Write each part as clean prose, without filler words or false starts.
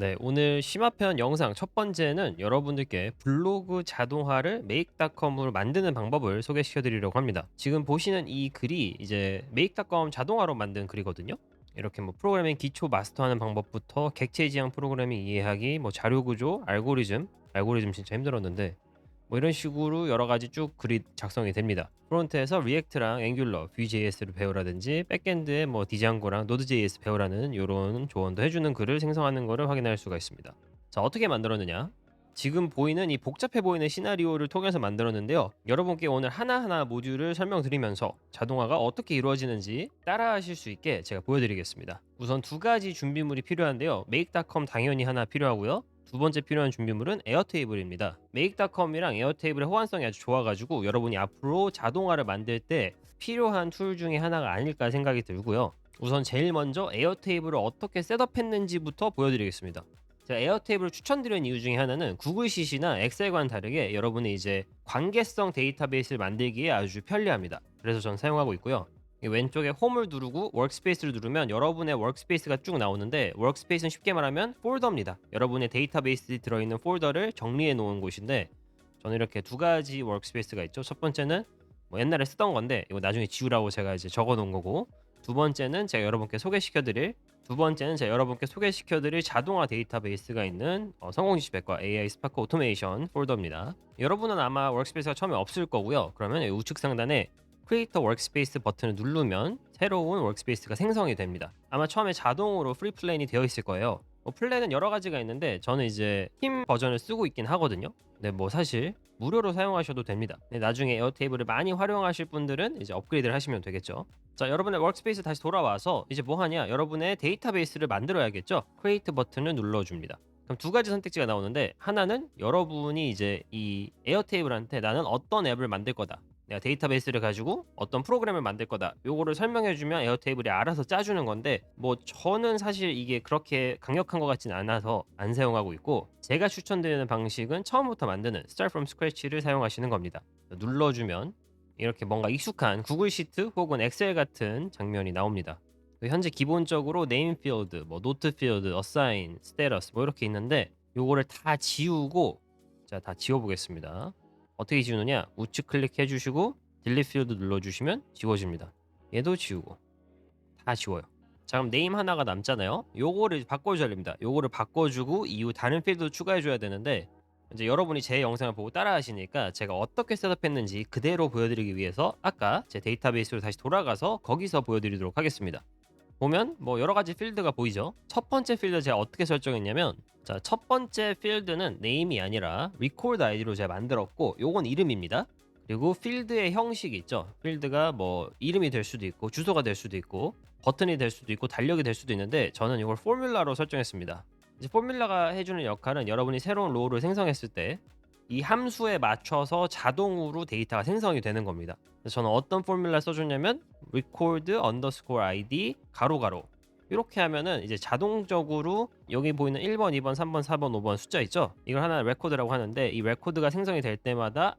네, 오늘 심화편 영상 첫 번째는 여러분들께 블로그 자동화를 make.com으로 만드는 방법을 소개시켜 드리려고 합니다. 지금 보시는 이 글이 이제 make.com 자동화로 만든 글이거든요. 이렇게 뭐 프로그래밍 기초 마스터하는 방법부터 객체 지향 프로그래밍 이해하기, 뭐 자료 구조, 알고리즘 진짜 힘들었는데 뭐 이런 식으로 여러 가지 쭉 글이 작성이 됩니다. 프론트에서 리액트랑 앵귤러, Vue.js를 배우라든지 백엔드에 뭐 디장고랑 노드.js 배우라는 이런 조언도 해주는 글을 생성하는 것을 확인할 수가 있습니다. 자, 어떻게 만들었느냐? 지금 보이는 이 복잡해 보이는 시나리오를 통해서 만들었는데요. 여러분께 오늘 하나하나 모듈을 설명드리면서 자동화가 어떻게 이루어지는지 따라하실 수 있게 제가 보여드리겠습니다. 우선 두 가지 준비물이 필요한데요. make.com 당연히 하나 필요하고요. 두 번째 필요한 준비물은 에어테이블입니다. make.com이랑 에어테이블의 호환성이 아주 좋아가지고 여러분이 앞으로 자동화를 만들 때 필요한 툴 중에 하나가 아닐까 생각이 들고요. 우선 제일 먼저 에어테이블을 어떻게 셋업했는지부터 보여드리겠습니다. 제가 에어테이블을 추천드리는 이유 중에 하나는 구글 시시나 엑셀과는 다르게 여러분이 이제 관계성 데이터베이스를 만들기에 아주 편리합니다. 그래서 전 사용하고 있고요. 이 왼쪽에 홈을 누르고 워크스페이스를 누르면 여러분의 워크스페이스가 쭉 나오는데, 워크스페이스는 쉽게 말하면 폴더입니다. 여러분의 데이터베이스에 들어있는 폴더를 정리해 놓은 곳인데, 저는 이렇게 두 가지 워크스페이스가 있죠. 첫 번째는 뭐 옛날에 쓰던 건데 이거 나중에 지우라고 제가 이제 적어 놓은 거고, 두 번째는 제가 여러분께 소개시켜드릴 자동화 데이터베이스가 있는 성공지식백과 AI 스파크 오토메이션 폴더입니다. 여러분은 아마 워크스페이스가 처음에 없을 거고요. 그러면 여기 우측 상단에 크리에이터 워크스페이스 버튼을 누르면 새로운 워크스페이스가 생성이 됩니다. 아마 처음에 자동으로 프리 플랜이 되어 있을 거예요. 플랜은 여러 가지가 있는데 저는 이제 팀 버전을 쓰고 있긴 하거든요. 네, 뭐 사실 무료로 사용하셔도 됩니다. 네, 나중에 에어테이블을 많이 활용하실 분들은 이제 업그레이드를 하시면 되겠죠. 자, 여러분의 워크스페이스 다시 돌아와서 이제 뭐 하냐? 여러분의 데이터베이스를 만들어야겠죠. 크리에이트 버튼을 눌러줍니다. 그럼 두 가지 선택지가 나오는데, 하나는 여러분이 이제 이 에어테이블한테 나는 어떤 앱을 만들 거다, 내가 데이터베이스를 가지고 어떤 프로그램을 만들 거다, 요거를 설명해주면 에어테이블이 알아서 짜주는 건데, 뭐 저는 사실 이게 그렇게 강력한 것 같진 않아서 안 사용하고 있고, 제가 추천드리는 방식은 처음부터 만드는 Start from Scratch를 사용하시는 겁니다. 눌러주면 이렇게 뭔가 익숙한 구글 시트 혹은 엑셀 같은 장면이 나옵니다. 현재 기본적으로 네임 필드, 뭐 노트 필드, 어사인, 스테러스 뭐 이렇게 있는데, 요거를 다 지우고, 자, 다 지워보겠습니다. 어떻게 지우느냐? 우측 클릭해 주시고 딜리트 필드 눌러 주시면 지워집니다. 얘도 지우고 다 지워요. 자, 그럼 네임 하나가 남잖아요. 요거를 바꿔줘야 됩니다. 요거를 바꿔주고 이후 다른 필드도 추가해 줘야 되는데, 이제 여러분이 제 영상을 보고 따라 하시니까 제가 어떻게 셋업했는지 그대로 보여드리기 위해서 아까 제 데이터베이스로 다시 돌아가서 거기서 보여드리도록 하겠습니다. 보면 뭐 여러 가지 필드가 보이죠. 첫 번째 필드 제가 어떻게 설정했냐면, 자, 첫 번째 필드는 네임이 아니라 record id로 제가 만들었고, 요건 이름입니다. 그리고 필드의 형식이 있죠. 필드가 뭐 이름이 될 수도 있고 주소가 될 수도 있고 버튼이 될 수도 있고 달력이 될 수도 있는데, 저는 이걸 포뮬라로 설정했습니다. 이제 포뮬라가 해주는 역할은 여러분이 새로운 로우를 생성했을 때 이 함수에 맞춰서 자동으로 데이터가 생성이 되는 겁니다. 그래서 저는 어떤 포뮬라 써줬냐면 record underscore id 가로 이렇게 하면은 이제 자동적으로 여기 보이는 1번, 2번, 3번, 4번, 5번 숫자 있죠? 이걸 하나 레코드라고 하는데, 이 레코드가 생성이 될 때마다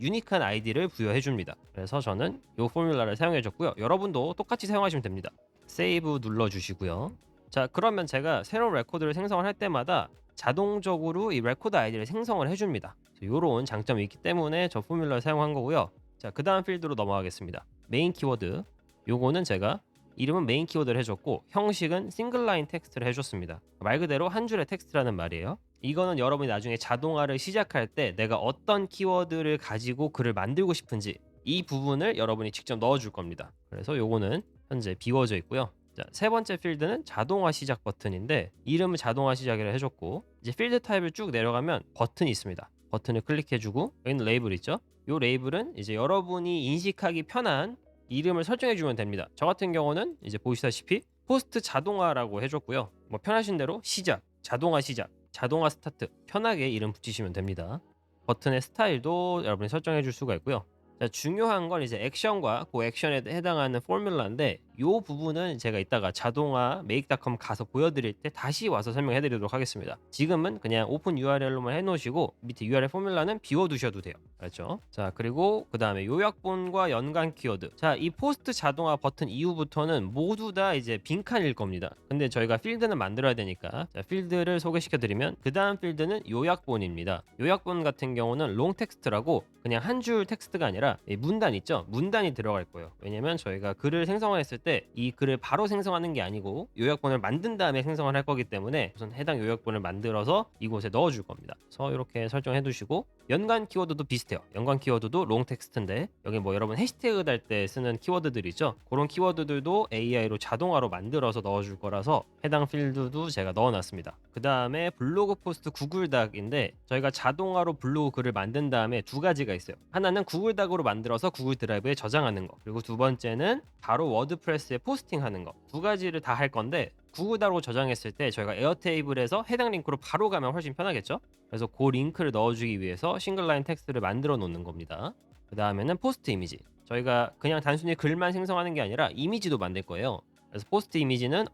유니크한 아이디를 부여해 줍니다. 그래서 저는 이 포뮬라를 사용해 줬고요. 여러분도 똑같이 사용하시면 됩니다. 세이브 눌러 주시고요. 자, 그러면 제가 새로운 레코드를 생성을 할 때마다 자동적으로 이 레코드 아이디를 생성을 해줍니다. 이런 장점이 있기 때문에 저 포뮬러를 사용한 거고요. 자, 그 다음 필드로 넘어가겠습니다. 메인 키워드. 요거는 제가 이름은 메인 키워드를 해줬고, 형식은 싱글라인 텍스트를 해줬습니다. 말 그대로 한 줄의 텍스트라는 말이에요. 이거는 여러분이 나중에 자동화를 시작할 때 내가 어떤 키워드를 가지고 글을 만들고 싶은지 이 부분을 여러분이 직접 넣어줄 겁니다. 그래서 요거는 현재 비워져 있고요. 자, 세 번째 필드는 자동화 시작 버튼인데, 이름은 자동화 시작이라 해줬고, 이제 필드 타입을 쭉 내려가면 버튼이 있습니다. 버튼을 클릭해주고 여기는 레이블 있죠? 요 레이블은 이제 여러분이 인식하기 편한 이름을 설정해주면 됩니다. 저 같은 경우는 이제 보시다시피 포스트 자동화라고 해줬고요. 뭐 편하신 대로 시작, 자동화 스타트 편하게 이름 붙이시면 됩니다. 버튼의 스타일도 여러분이 설정해줄 수가 있고요. 자, 중요한 건 이제 액션과 그 액션에 해당하는 포뮬러인데 요 부분은 제가 이따가 자동화 make.com 가서 보여드릴 때 다시 와서 설명해 드리도록 하겠습니다. 지금은 그냥 오픈 URL로만 해놓으시고 밑에 URL 포뮬러는 비워두셔도 돼요. 알았죠? 자, 그리고 그 다음에 요약본과 연관 키워드. 자, 이 포스트 자동화 버튼 이후부터는 모두 다 이제 빈칸일 겁니다. 근데 저희가 필드는 만들어야 되니까, 자, 필드를 소개시켜 드리면 그 다음 필드는 요약본입니다. 요약본 같은 경우는 롱 텍스트라고 그냥 한 줄 텍스트가 아니라 이 문단 있죠? 문단이 들어갈 거예요. 왜냐면 저희가 글을 생성했을 때 이 글을 바로 생성하는 게 아니고 요약본을 만든 다음에 생성을 할 거기 때문에 우선 해당 요약본을 만들어서 이곳에 넣어줄 겁니다. 그래서 이렇게 설정해 두시고, 연관 키워드도 비슷해요. 연관 키워드도 롱 텍스트인데 여기 뭐 여러분 해시태그 달 때 쓰는 키워드들 있죠? 그런 키워드들도 AI로 자동화로 만들어서 넣어줄 거라서 해당 필드도 제가 넣어놨습니다. 그 다음에 블로그 포스트 구글 닥인데 저희가 자동화로 블로그 글을 만든 다음에 두 가지가 있어요. 하나는 구글 닥으로 만들어서 구글 드라이브에 저장하는 거, 그리고 두 번째는 바로 워드프레스에 포스팅하는 거. 두 가지를 다 할 건데 구글 닥으로 저장했을 때 저희가 에어테이블에서 해당 링크로 바로 가면 훨씬 편하겠죠? 그래서 그 링크를 넣어주기 위해서 싱글라인 텍스트를 만들어 놓는 겁니다. 그 다음에는 포스트 이미지. 저희가 그냥 단순히 글만 생성하는 게 아니라 이미지도 만들 거예요. 그래서 포스트 이미지는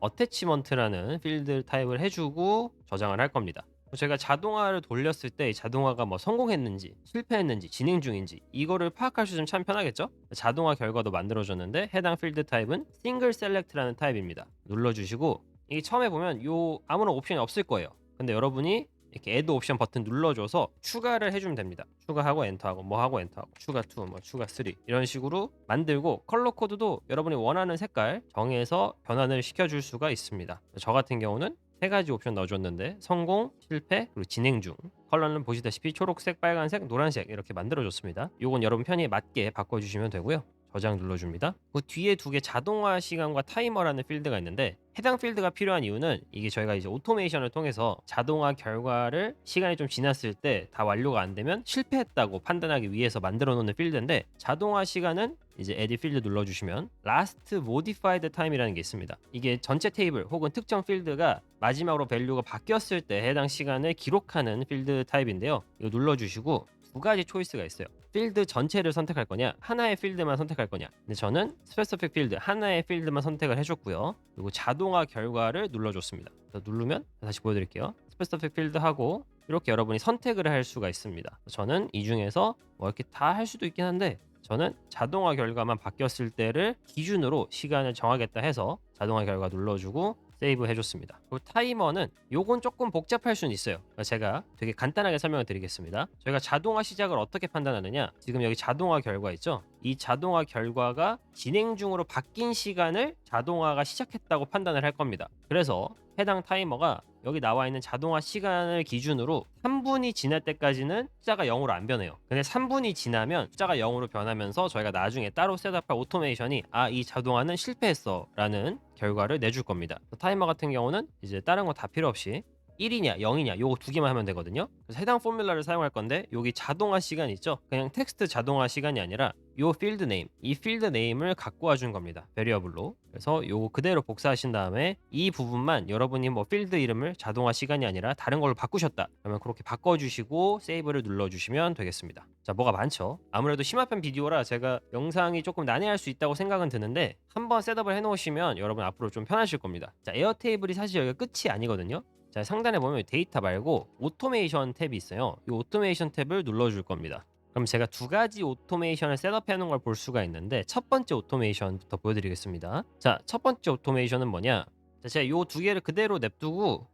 어태치먼트라는 필드 타입을 해주고 저장을 할 겁니다. 제가 자동화를 돌렸을 때 이 자동화가 뭐 성공했는지 실패했는지 진행 중인지 이거를 파악할 수 좀 참 편하겠죠? 자동화 결과도 만들어줬는데 해당 필드 타입은 싱글 셀렉트라는 타입입니다. 눌러주시고, 이게 처음에 보면 요 아무런 옵션이 없을 거예요. 근데 여러분이 이렇게 애드 옵션 버튼 눌러줘서 추가를 해주면 됩니다. 추가하고 엔터하고 뭐 하고 엔터하고 추가 2, 뭐 추가 3 이런 식으로 만들고, 컬러 코드도 여러분이 원하는 색깔 정해서 변환을 시켜줄 수가 있습니다. 저 같은 경우는 세 가지 옵션 넣어줬는데 성공, 실패, 그리고 진행 중. 컬러는 보시다시피 초록색, 빨간색, 노란색 이렇게 만들어줬습니다. 요건 여러분 편의에 맞게 바꿔주시면 되고요. 저장 눌러줍니다. 그 뒤에 두 개 자동화 시간과 타이머라는 필드가 있는데 해당 필드가 필요한 이유는 이게 저희가 이제 오토메이션을 통해서 자동화 결과를 시간이 좀 지났을 때 다 완료가 안 되면 실패했다고 판단하기 위해서 만들어 놓는 필드인데, 자동화 시간은 이제 edit 필드 눌러주시면 last modified time이라는 게 있습니다. 이게 전체 테이블 혹은 특정 필드가 마지막으로 밸류가 바뀌었을 때 해당 시간을 기록하는 필드 타입인데요. 이거 눌러주시고 두 가지 초이스가 있어요. 필드 전체를 선택할 거냐, 하나의 필드만 선택할 거냐. 근데 저는 스페시픽 필드 하나의 필드만 선택을 해줬고요. 그리고 자동화 결과를 눌러줬습니다. 누르면 다시 보여드릴게요. 스페시픽 필드 하고 이렇게 여러분이 선택을 할 수가 있습니다. 저는 이 중에서 뭐 이렇게 다 할 수도 있긴 한데 저는 자동화 결과만 바뀌었을 때를 기준으로 시간을 정하겠다 해서 자동화 결과 눌러주고 세이브 해줬습니다. 그리고 타이머는 요건 조금 복잡할 수는 있어요. 제가 되게 간단하게 설명을 드리겠습니다. 저희가 자동화 시작을 어떻게 판단하느냐, 지금 여기 자동화 결과 있죠? 이 자동화 결과가 진행 중으로 바뀐 시간을 자동화가 시작했다고 판단을 할 겁니다. 그래서 해당 타이머가 여기 나와 있는 자동화 시간을 기준으로 3분이 지날 때까지는 숫자가 0으로 안 변해요. 근데 3분이 지나면 숫자가 0으로 변하면서 저희가 나중에 따로 셋업할 오토메이션이 이 자동화는 실패했어 라는 결과를 내줄 겁니다. 타이머 같은 경우는 이제 다른 거 다 필요 없이 1이냐 0이냐 요거 두 개만 하면 되거든요. 그래서 해당 포뮬러를 사용할 건데 여기 자동화 시간 있죠? 그냥 텍스트 자동화 시간이 아니라 요 필드 네임, 이 필드 네임을 갖고 와준 겁니다. 베리어블로. 그래서 요거 그대로 복사하신 다음에 이 부분만 여러분이 뭐 필드 이름을 자동화 시간이 아니라 다른 걸로 바꾸셨다 그러면 그렇게 바꿔주시고 세이브를 눌러주시면 되겠습니다. 자, 뭐가 많죠? 아무래도 심화편 비디오라 제가 영상이 조금 난해할 수 있다고 생각은 드는데 한번 셋업을 해놓으시면 여러분 앞으로 좀 편하실 겁니다. 자, 에어테이블이 사실 여기가 끝이 아니거든요. 자, 상단에 보면 데이터 말고 오토메이션 탭이 있어요. 이 오토메이션 탭을 눌러줄 겁니다. 그럼 제가 두 가지 오토메이션을 셋업해 놓은 걸 볼 수가 있는데 첫 번째 오토메이션부터 보여드리겠습니다. 자, 첫 번째 오토메이션은 뭐냐? 자, 제가 이 두 개를 그대로 냅두고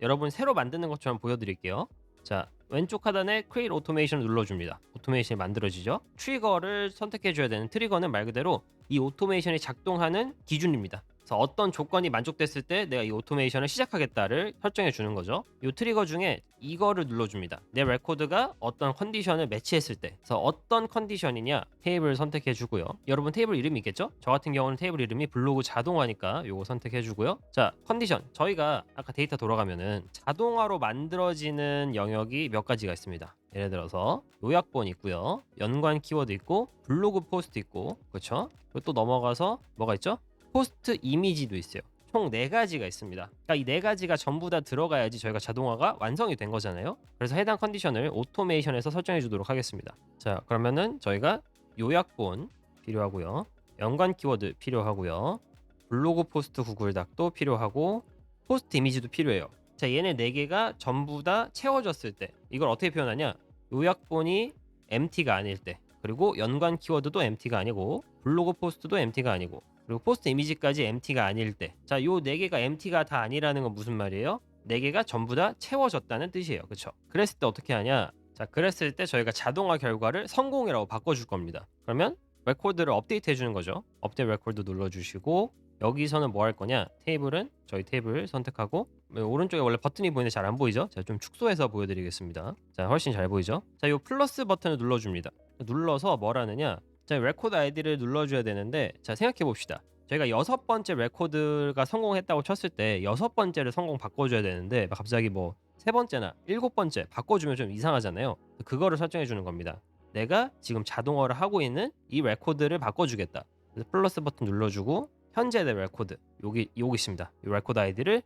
여러분 새로 만드는 것처럼 보여드릴게요. 자, 왼쪽 하단에 Create Automation을 눌러줍니다. 오토메이션이 만들어지죠? 트리거를 선택해줘야 되는, 트리거는 말 그대로 이 오토메이션이 작동하는 기준입니다. 그래서 어떤 조건이 만족됐을 때 내가 이 오토메이션을 시작하겠다를 설정해 주는 거죠. 이 트리거 중에 이거를 눌러줍니다. 내 레코드가 어떤 컨디션을 매치했을 때, 그래서 어떤 컨디션이냐 테이블 선택해 주고요. 여러분 테이블 이름이 있겠죠? 저 같은 경우는 테이블 이름이 블로그 자동화니까 요거 선택해 주고요. 자, 컨디션, 저희가 아까 데이터 돌아가면은 자동화로 만들어지는 영역이 몇 가지가 있습니다. 예를 들어서 요약본 있고요, 연관 키워드 있고, 블로그 포스트 있고, 그렇죠? 그리고 또 넘어가서 뭐가 있죠? 포스트 이미지도 있어요. 총 4가지가 있습니다. 그러니까 이 4가지가 전부 다 들어가야지 저희가 자동화가 완성이 된 거잖아요. 그래서 해당 컨디션을 오토메이션에서 설정해 주도록 하겠습니다. 자, 그러면은 저희가 요약본 필요하고요. 연관 키워드 필요하고요. 블로그 포스트 구글 닥도 필요하고 포스트 이미지도 필요해요. 자, 얘네 4개가 전부 다 채워졌을 때 이걸 어떻게 표현하냐? 요약본이 empty가 아닐 때, 그리고 연관 키워드도 empty가 아니고 블로그 포스트도 empty가 아니고 그리고 포스트 이미지까지 empty가 아닐 때. 자, 요 4개가 empty가 다 아니라는 건 무슨 말이에요? 4개가 전부 다 채워졌다는 뜻이에요. 그쵸? 그랬을 때 어떻게 하냐? 자, 그랬을 때 저희가 자동화 결과를 성공이라고 바꿔줄 겁니다. 그러면 레코드를 업데이트 해주는 거죠. 업데이트 레코드 눌러주시고 여기서는 뭐 할 거냐? 테이블은 저희 테이블 선택하고 오른쪽에 원래 버튼이 보이는데 잘 안 보이죠? 제가 좀 축소해서 보여드리겠습니다. 자, 훨씬 잘 보이죠? 자, 요 플러스 버튼을 눌러줍니다. 눌러서 뭘 하느냐? 자, 레코드 아이디를 눌러줘야 되는데, 자, 생각해 봅시다. 저희가 6번째 레코드가 성공했다고 쳤을 때 6번째를 성공 바꿔줘야 되는데 갑자기 뭐 3번째나 7번째 바꿔주면 좀 이상하잖아요. 그거를 설정해 주는 겁니다. 내가 지금 자동화를 하고 있는 이 레코드를 바꿔주겠다. 그래서 플러스 버튼 눌러주고 현재의 레코드 여기 있습니다. 이 레코드 아이디를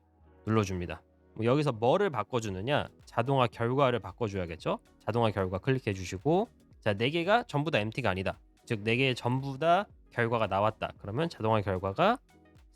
눌러줍니다. 여기서 뭐를 바꿔주느냐? 자동화 결과를 바꿔줘야겠죠. 자동화 결과 클릭해 주시고, 자, 4개가 전부 다 empty가 아니다. 즉 4개 전부 다 결과가 나왔다. 그러면 자동화 결과가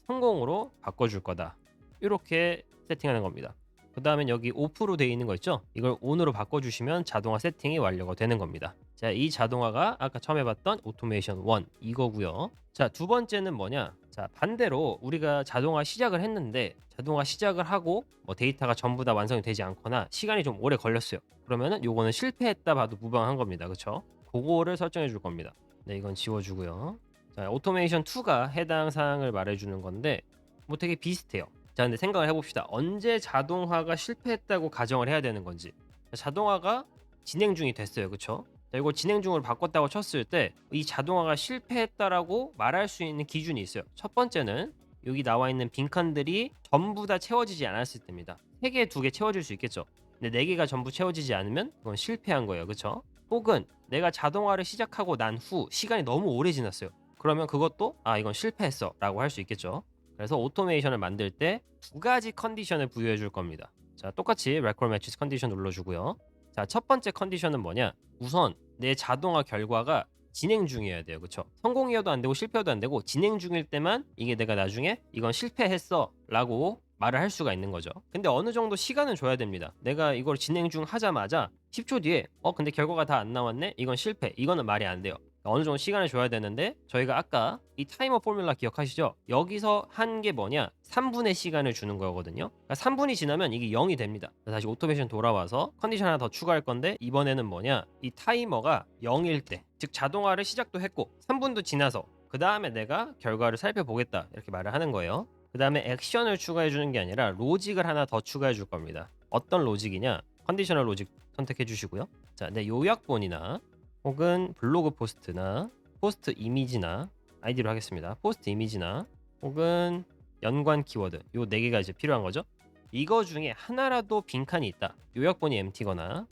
성공으로 바꿔줄 거다. 이렇게 세팅하는 겁니다. 그 다음엔 여기 오프로 되어 있는 거 있죠? 이걸 온으로 바꿔주시면 자동화 세팅이 완료가 되는 겁니다. 자, 이 자동화가 아까 처음에 봤던 오토메이션 1 이거고요. 자, 두 번째는 뭐냐? 자, 반대로 우리가 자동화 시작을 했는데 자동화 시작을 하고 뭐 데이터가 전부 다 완성이 되지 않거나 시간이 좀 오래 걸렸어요. 그러면은 요거는 실패했다 봐도 무방한 겁니다. 그쵸? 그거를 설정해 줄 겁니다. 네, 이건 지워주고요. 자, 오토메이션 2가 해당 사항을 말해주는 건데 뭐 되게 비슷해요. 자, 근데 생각을 해봅시다. 언제 자동화가 실패했다고 가정을 해야 되는 건지. 자동화가 진행 중이 됐어요. 그쵸? 자, 이걸 진행 중으로 바꿨다고 쳤을 때 이 자동화가 실패했다라고 말할 수 있는 기준이 있어요. 첫 번째는 여기 나와 있는 빈칸들이 전부 다 채워지지 않았을 때입니다. 3개, 2개 채워질 수 있겠죠. 근데 4개가 전부 채워지지 않으면 그건 실패한 거예요. 그쵸? 혹은 내가 자동화를 시작하고 난 후 시간이 너무 오래 지났어요. 그러면 그것도 이건 실패했어 라고 할 수 있겠죠. 그래서 오토메이션을 만들 때 2가지 컨디션을 부여해 줄 겁니다. 자, 똑같이 record matches 컨디션 눌러주고요. 자, 첫 번째 컨디션은 뭐냐? 우선 내 자동화 결과가 진행 중이어야 돼요. 그쵸? 성공이어도 안 되고 실패여도 안 되고 진행 중일 때만 이게 내가 나중에 이건 실패했어 라고 말을 할 수가 있는 거죠. 근데 어느 정도 시간은 줘야 됩니다. 내가 이걸 진행 중 하자마자 10초 뒤에 근데 결과가 다 안 나왔네? 이건 실패. 이거는 말이 안 돼요. 어느 정도 시간을 줘야 되는데 저희가 아까 이 타이머 포뮬라 기억하시죠? 여기서 한 게 뭐냐? 3분의 시간을 주는 거거든요. 그러니까 3분이 지나면 이게 0이 됩니다. 다시 오토메이션 돌아와서 컨디션 하나 더 추가할 건데 이번에는 뭐냐? 이 타이머가 0일 때, 즉 자동화를 시작도 했고 3분도 지나서 그 다음에 내가 결과를 살펴보겠다 이렇게 말을 하는 거예요. 그 다음에 액션을 추가해 주는 게 아니라 로직을 하나 더 추가해 줄 겁니다. 어떤 로직이냐? 컨디셔널 로직 선택해 주시고요. 자, 내 요약본이나 혹은 블로그 포스트나 포스트 이미지나 아이디로 하겠습니다. 포스트 이미지나 혹은 연관 키워드 요 4개가 이제 필요한 거죠. 이거 중에 하나라도 빈칸이 있다. 요약본이 empty거나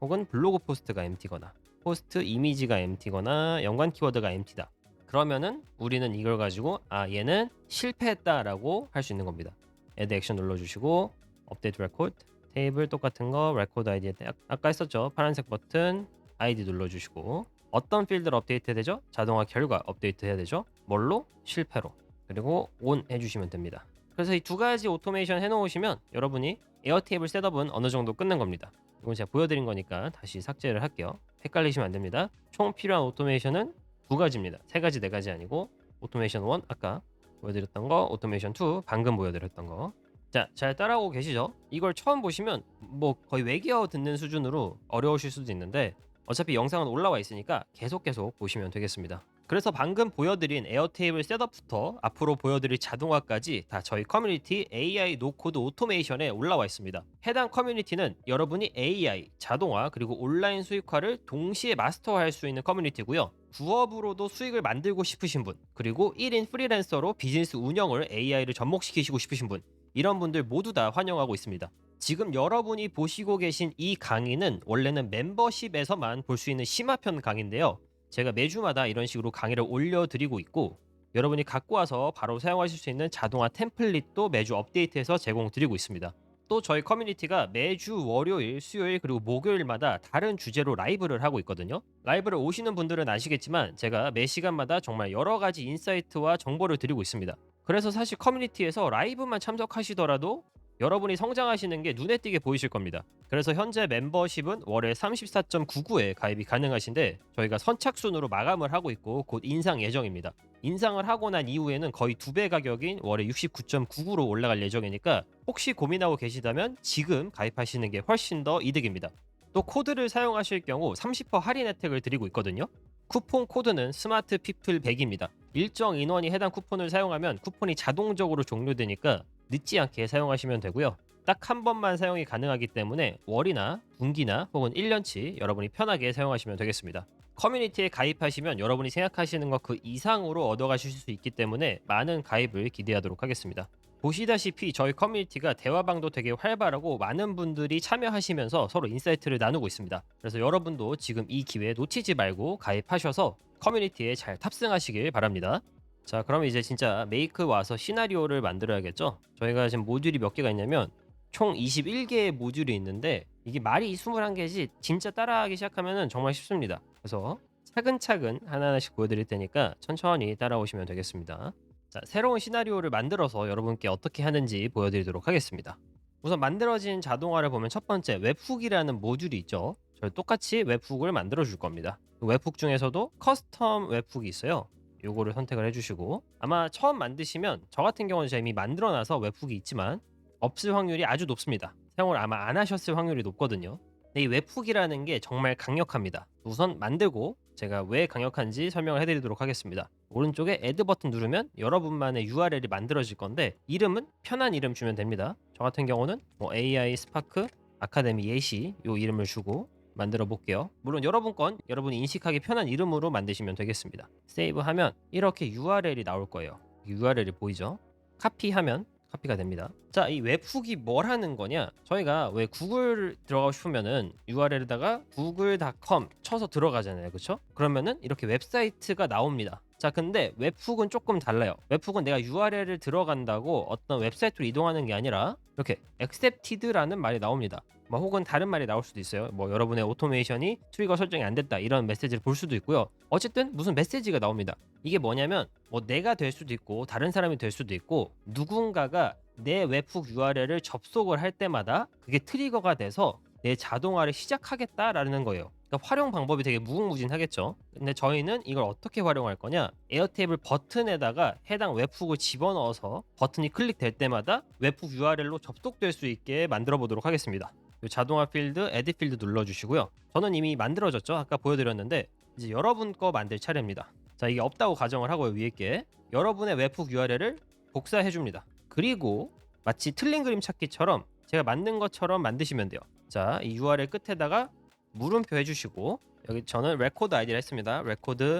혹은 블로그 포스트가 empty거나 포스트 이미지가 empty거나 연관 키워드가 empty다. 그러면은 우리는 이걸 가지고 얘는 실패했다라고 할 수 있는 겁니다. add 액션 눌러주시고 update record 테이블 똑같은 거 record id에 아까 했었죠. 파란색 버튼 아이디 눌러주시고 어떤 필드를 업데이트 되죠? 자동화 결과 업데이트 해야 되죠? 뭘로? 실패로. 그리고 on 해주시면 됩니다. 그래서 이 2가지 오토메이션 해놓으시면 여러분이 에어테이블 셋업은 어느 정도 끝난 겁니다. 이건 제가 보여드린 거니까 다시 삭제를 할게요. 헷갈리시면 안 됩니다. 총 필요한 오토메이션은 2가지입니다. 3가지, 4가지 아니고 오토메이션 1 아까 보여드렸던 거, 오토메이션 2 방금 보여드렸던 거. 자, 잘 따라오고 계시죠? 이걸 처음 보시면 뭐 거의 외계어 듣는 수준으로 어려우실 수도 있는데 어차피 영상은 올라와 있으니까 계속 보시면 되겠습니다. 그래서 방금 보여드린 에어테이블 셋업부터 앞으로 보여드릴 자동화까지 다 저희 커뮤니티 AI 노코드 오토메이션에 올라와 있습니다. 해당 커뮤니티는 여러분이 AI, 자동화 그리고 온라인 수익화를 동시에 마스터할 수 있는 커뮤니티고요. 부업으로도 수익을 만들고 싶으신 분, 그리고 1인 프리랜서로 비즈니스 운영을 AI를 접목시키시고 싶으신 분, 이런 분들 모두 다 환영하고 있습니다. 지금 여러분이 보시고 계신 이 강의는 원래는 멤버십에서만 볼 수 있는 심화편 강의인데요. 제가 매주마다 이런 식으로 강의를 올려드리고 있고 여러분이 갖고 와서 바로 사용하실 수 있는 자동화 템플릿도 매주 업데이트해서 제공드리고 있습니다. 또 저희 커뮤니티가 매주 월요일, 수요일 그리고 목요일마다 다른 주제로 라이브를 하고 있거든요. 라이브를 오시는 분들은 아시겠지만 제가 매 시간마다 정말 여러 가지 인사이트와 정보를 드리고 있습니다. 그래서 사실 커뮤니티에서 라이브만 참석하시더라도 여러분이 성장하시는 게 눈에 띄게 보이실 겁니다. 그래서 현재 멤버십은 월에 34.99에 가입이 가능하신데 저희가 선착순으로 마감을 하고 있고 곧 인상 예정입니다. 인상을 하고 난 이후에는 거의 2배 가격인 월에 69.99로 올라갈 예정이니까 혹시 고민하고 계시다면 지금 가입하시는 게 훨씬 더 이득입니다. 또 코드를 사용하실 경우 30% 할인 혜택을 드리고 있거든요. 쿠폰 코드는 스마트 피플 100입니다. 일정 인원이 해당 쿠폰을 사용하면 쿠폰이 자동적으로 종료되니까 늦지 않게 사용하시면 되고요. 딱 한 번만 사용이 가능하기 때문에 월이나 분기나 혹은 1년치 여러분이 편하게 사용하시면 되겠습니다. 커뮤니티에 가입하시면 여러분이 생각하시는 것 그 이상으로 얻어가실 수 있기 때문에 많은 가입을 기대하도록 하겠습니다. 보시다시피 저희 커뮤니티가 대화방도 되게 활발하고 많은 분들이 참여하시면서 서로 인사이트를 나누고 있습니다. 그래서 여러분도 지금 이 기회 놓치지 말고 가입하셔서 커뮤니티에 잘 탑승하시길 바랍니다. 자, 그럼 이제 진짜 메이크 와서 시나리오를 만들어야겠죠? 저희가 지금 모듈이 몇 개가 있냐면 총 21개의 모듈이 있는데 이게 말이 21개지 진짜 따라하기 시작하면 정말 쉽습니다. 그래서 차근차근 하나하나씩 보여드릴 테니까 천천히 따라오시면 되겠습니다. 자, 새로운 시나리오를 만들어서 여러분께 어떻게 하는지 보여드리도록 하겠습니다. 우선 만들어진 자동화를 보면 첫 번째 웹훅이라는 모듈이 있죠. 저희 똑같이 웹훅을 만들어 줄 겁니다. 웹훅 중에서도 커스텀 웹훅이 있어요. 요거를 선택을 해주시고 아마 처음 만드시면 저 같은 경우는 제가 이미 만들어놔서 웹훅이 있지만 없을 확률이 아주 높습니다. 사용을 아마 안 하셨을 확률이 높거든요. 근데 이 웹훅이라는 게 정말 강력합니다. 우선 만들고 제가 왜 강력한지 설명을 해드리도록 하겠습니다. 오른쪽에 애드 버튼 누르면 여러분만의 URL이 만들어질 건데 이름은 편한 이름 주면 됩니다. 저 같은 경우는 뭐 AI 스파크 아카데미 예시 요 이름을 주고 만들어 볼게요. 물론 여러분 건 여러분이 인식하기 편한 이름으로 만드시면 되겠습니다. 세이브하면 이렇게 URL이 나올 거예요. URL이 보이죠? 카피하면 카피가 됩니다. 자, 이 웹훅이 뭘 하는 거냐? 저희가 왜 구글 들어가고 싶으면은 URL에다가 google.com 쳐서 들어가잖아요. 그렇죠? 그러면은 이렇게 웹사이트가 나옵니다. 자, 근데 웹훅은 조금 달라요. 웹훅은 내가 URL을 들어간다고 어떤 웹사이트로 이동하는 게 아니라 이렇게 accepted라는 말이 나옵니다. 뭐 혹은 다른 말이 나올 수도 있어요. 뭐 여러분의 오토메이션이 트리거 설정이 안 됐다 이런 메시지를 볼 수도 있고요. 어쨌든 무슨 메시지가 나옵니다. 이게 뭐냐면 뭐 내가 될 수도 있고 다른 사람이 될 수도 있고 누군가가 내 웹훅 URL을 접속을 할 때마다 그게 트리거가 돼서 내 자동화를 시작하겠다라는 거예요. 그러니까 활용 방법이 되게 무궁무진하겠죠. 근데 저희는 이걸 어떻게 활용할 거냐? 에어테이블 버튼에다가 해당 웹훅을 집어넣어서 버튼이 클릭될 때마다 웹훅 URL로 접속될 수 있게 만들어 보도록 하겠습니다. 자동화 필드, 에드 필드 눌러주시고요. 저는 이미 만들어졌죠. 아까 보여드렸는데 이제 여러분 거 만들 차례입니다. 자, 이게 없다고 가정을 하고요. 위에 게 여러분의 웹훅 URL을 복사해 줍니다. 그리고 마치 틀린 그림 찾기처럼 제가 만든 것처럼 만드시면 돼요. 자, 이 URL 끝에다가 물음표 해주시고 여기 저는 레코드 아이디를 했습니다. 레코드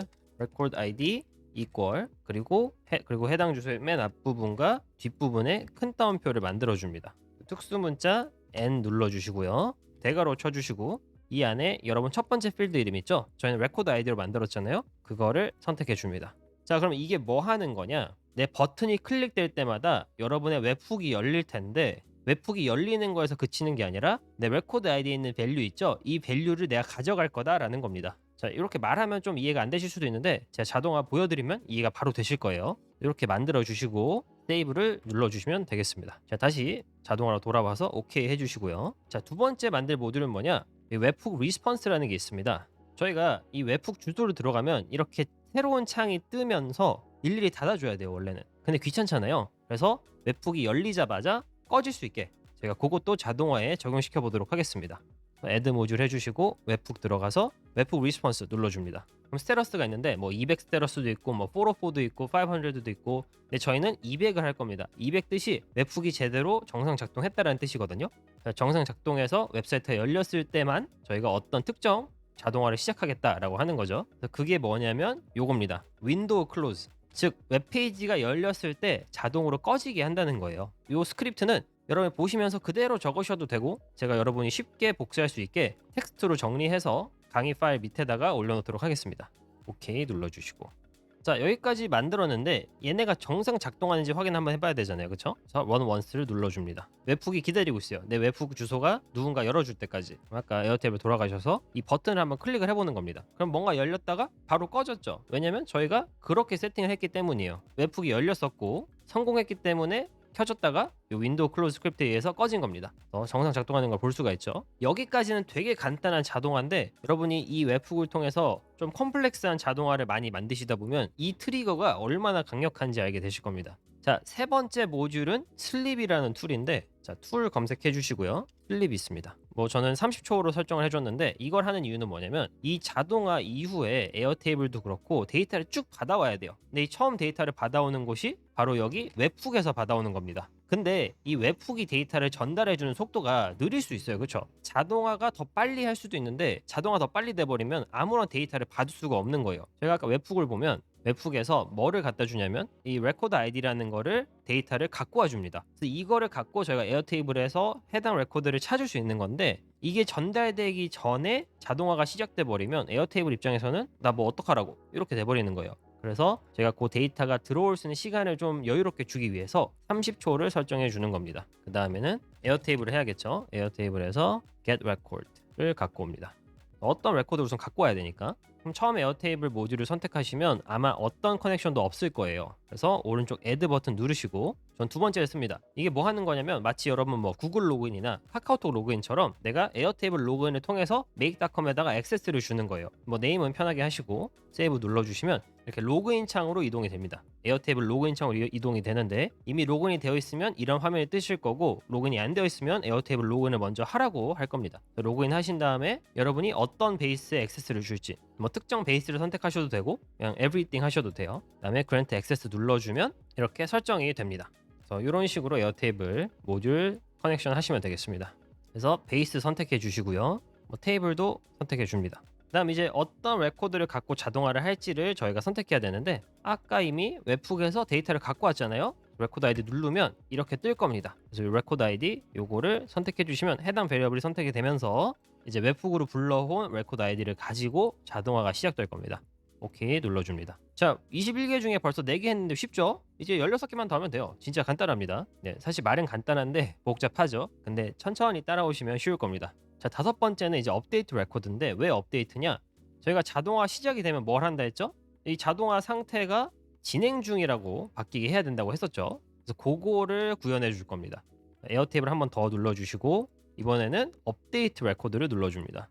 아이디 이퀄 그리고 해당 주소의 맨 앞부분과 뒷부분에 큰 따옴표를 만들어 줍니다. 특수 문자 N 눌러주시고요. 대괄호 쳐주시고 이 안에 여러분 첫 번째 필드 이름 있죠? 저희는 레코드 아이디로 만들었잖아요. 그거를 선택해 줍니다. 자, 그럼 이게 뭐 하는 거냐? 내 버튼이 클릭될 때마다 여러분의 웹훅이 열릴 텐데 웹훅이 열리는 거에서 그치는 게 아니라 내 레코드 아이디에 있는 밸류 있죠? 이 밸류를 내가 가져갈 거다라는 겁니다. 자, 이렇게 말하면 좀 이해가 안 되실 수도 있는데 제가 자동화 보여드리면 이해가 바로 되실 거예요. 이렇게 만들어 주시고 세이브를 눌러주시면 되겠습니다. 자, 다시 자동화로 돌아와서 오케이 해주시고요. 자, 두 번째 만들 모듈은 뭐냐? 이 웹훅 리스폰스라는 게 있습니다. 저희가 이 웹훅 주소를 들어가면 이렇게 새로운 창이 뜨면서 일일이 닫아줘야 돼요, 원래는. 근데 귀찮잖아요. 그래서 웹훅이 열리자마자 꺼질 수 있게 제가 그것도 자동화에 적용시켜 보도록 하겠습니다. 애드 모듈 해주시고 웹훅 들어가서 웹훅 리스폰스 눌러줍니다. 그럼 스테러스가 있는데 뭐 200 스테러스도 있고 뭐 404도 있고 500도 있고 근데 저희는 200을 할 겁니다. 200 뜻이 웹훅이 제대로 정상 작동했다라는 뜻이거든요. 정상 작동해서 웹사이트가 열렸을 때만 저희가 어떤 특정 자동화를 시작하겠다라고 하는 거죠. 그게 뭐냐면 요겁니다. 윈도우 클로즈. 즉 웹페이지가 열렸을 때 자동으로 꺼지게 한다는 거예요. 이 스크립트는 여러분 보시면서 그대로 적으셔도 되고 제가 여러분이 쉽게 복사할 수 있게 텍스트로 정리해서 강의 파일 밑에다가 올려놓도록 하겠습니다. 오케이 눌러주시고 자, 여기까지 만들었는데 얘네가 정상 작동하는지 확인 한번 해봐야 되잖아요, 그쵸? 그래서 run once를 눌러줍니다. 웹훅이 기다리고 있어요. 내 웹훅 주소가 누군가 열어줄 때까지. 아까 에어탭을 돌아가셔서 이 버튼을 한번 클릭을 해보는 겁니다. 그럼 뭔가 열렸다가 바로 꺼졌죠. 왜냐면 저희가 그렇게 세팅을 했기 때문이에요. 웹훅이 열렸었고 성공했기 때문에 켜졌다가 이 윈도우 클로즈 스크립트에 의해서 꺼진 겁니다. 정상 작동하는 걸 볼 수가 있죠. 여기까지는 되게 간단한 자동화인데 여러분이 이 웹훅을 통해서 좀 컴플렉스한 자동화를 많이 만드시다 보면 이 트리거가 얼마나 강력한지 알게 되실 겁니다. 자, 세 번째 모듈은 슬립이라는 툴인데, 자, 툴 검색해 주시고요. 슬립이 있습니다. 뭐 저는 30초로 설정을 해줬는데 이걸 하는 이유는 뭐냐면 이 자동화 이후에 에어테이블도 그렇고 데이터를 쭉 받아와야 돼요. 근데 이 처음 데이터를 받아오는 곳이 바로 여기 웹훅에서 받아오는 겁니다. 근데 이 웹훅이 데이터를 전달해주는 속도가 느릴 수 있어요. 그렇죠? 자동화가 더 빨리 할 수도 있는데 자동화 더 빨리 돼버리면 아무런 데이터를 받을 수가 없는 거예요. 제가 아까 웹훅을 보면 웹훅에서 뭐를 갖다 주냐면 이 레코드 아이디라는 거를 데이터를 갖고 와 줍니다. 그래서 이거를 갖고 저희가 에어테이블에서 해당 레코드를 찾을 수 있는 건데 이게 전달되기 전에 자동화가 시작돼 버리면 에어테이블 입장에서는 나 뭐 어떡하라고 이렇게 돼 버리는 거예요. 그래서 제가 그 데이터가 들어올 수 있는 시간을 좀 여유롭게 주기 위해서 30초를 설정해 주는 겁니다. 그 다음에는 에어테이블을 해야겠죠. 에어테이블에서 get record를 갖고 옵니다. 어떤 레코드를 우선 갖고 와야 되니까. 그럼 처음 에어테이블 모듈을 선택하시면 아마 어떤 커넥션도 없을 거예요. 그래서 오른쪽 add 버튼 누르시고 전 두 번째를 씁니다. 이게 뭐 하는 거냐면 마치 여러분 뭐 구글 로그인이나 카카오톡 로그인처럼 내가 에어테이블 로그인을 통해서 make.com에다가 액세스를 주는 거예요. 뭐 네임은 편하게 하시고 세이브 눌러주시면 이렇게 로그인 창으로 이동이 됩니다. 에어테이블 로그인 창으로 이동이 되는데 이미 로그인이 되어 있으면 이런 화면이 뜨실 거고 로그인이 안 되어 있으면 에어테이블 로그인을 먼저 하라고 할 겁니다. 로그인 하신 다음에 여러분이 어떤 베이스에 액세스를 줄지 뭐 특정 베이스를 선택하셔도 되고 그냥 everything 하셔도 돼요. 그다음에 grant access 눌러주면 이렇게 설정이 됩니다. 그래서 이런 식으로 에어테이블 모듈 커넥션 하시면 되겠습니다. 그래서 베이스 선택해 주시고요. 뭐 테이블도 선택해 줍니다. 그다음 이제 어떤 레코드를 갖고 자동화를 할지를 저희가 선택해야 되는데 아까 이미 웹훅에서 데이터를 갖고 왔잖아요. 레코드 아이디 누르면 이렇게 뜰 겁니다. 그래서 이 레코드 아이디 요거를 선택해 주시면 해당 베리어블이 선택이 되면서 이제 웹훅으로 불러온 레코드 아이디를 가지고 자동화가 시작될 겁니다. 오케이 눌러줍니다. 자, 21개 중에 벌써 4개 했는데 쉽죠? 이제 16개만 더 하면 돼요. 진짜 간단합니다. 네, 사실 말은 간단한데 복잡하죠. 근데 천천히 따라오시면 쉬울 겁니다. 자, 다섯 번째는 이제 업데이트 레코드인데 왜 업데이트냐? 저희가 자동화 시작이 되면 뭘 한다 했죠? 이 자동화 상태가 진행 중이라고 바뀌게 해야 된다고 했었죠. 그래서 그거를 구현해 줄 겁니다. 에어테이블 한번 더 눌러주시고 이번에는 업데이트 레코드를 눌러줍니다.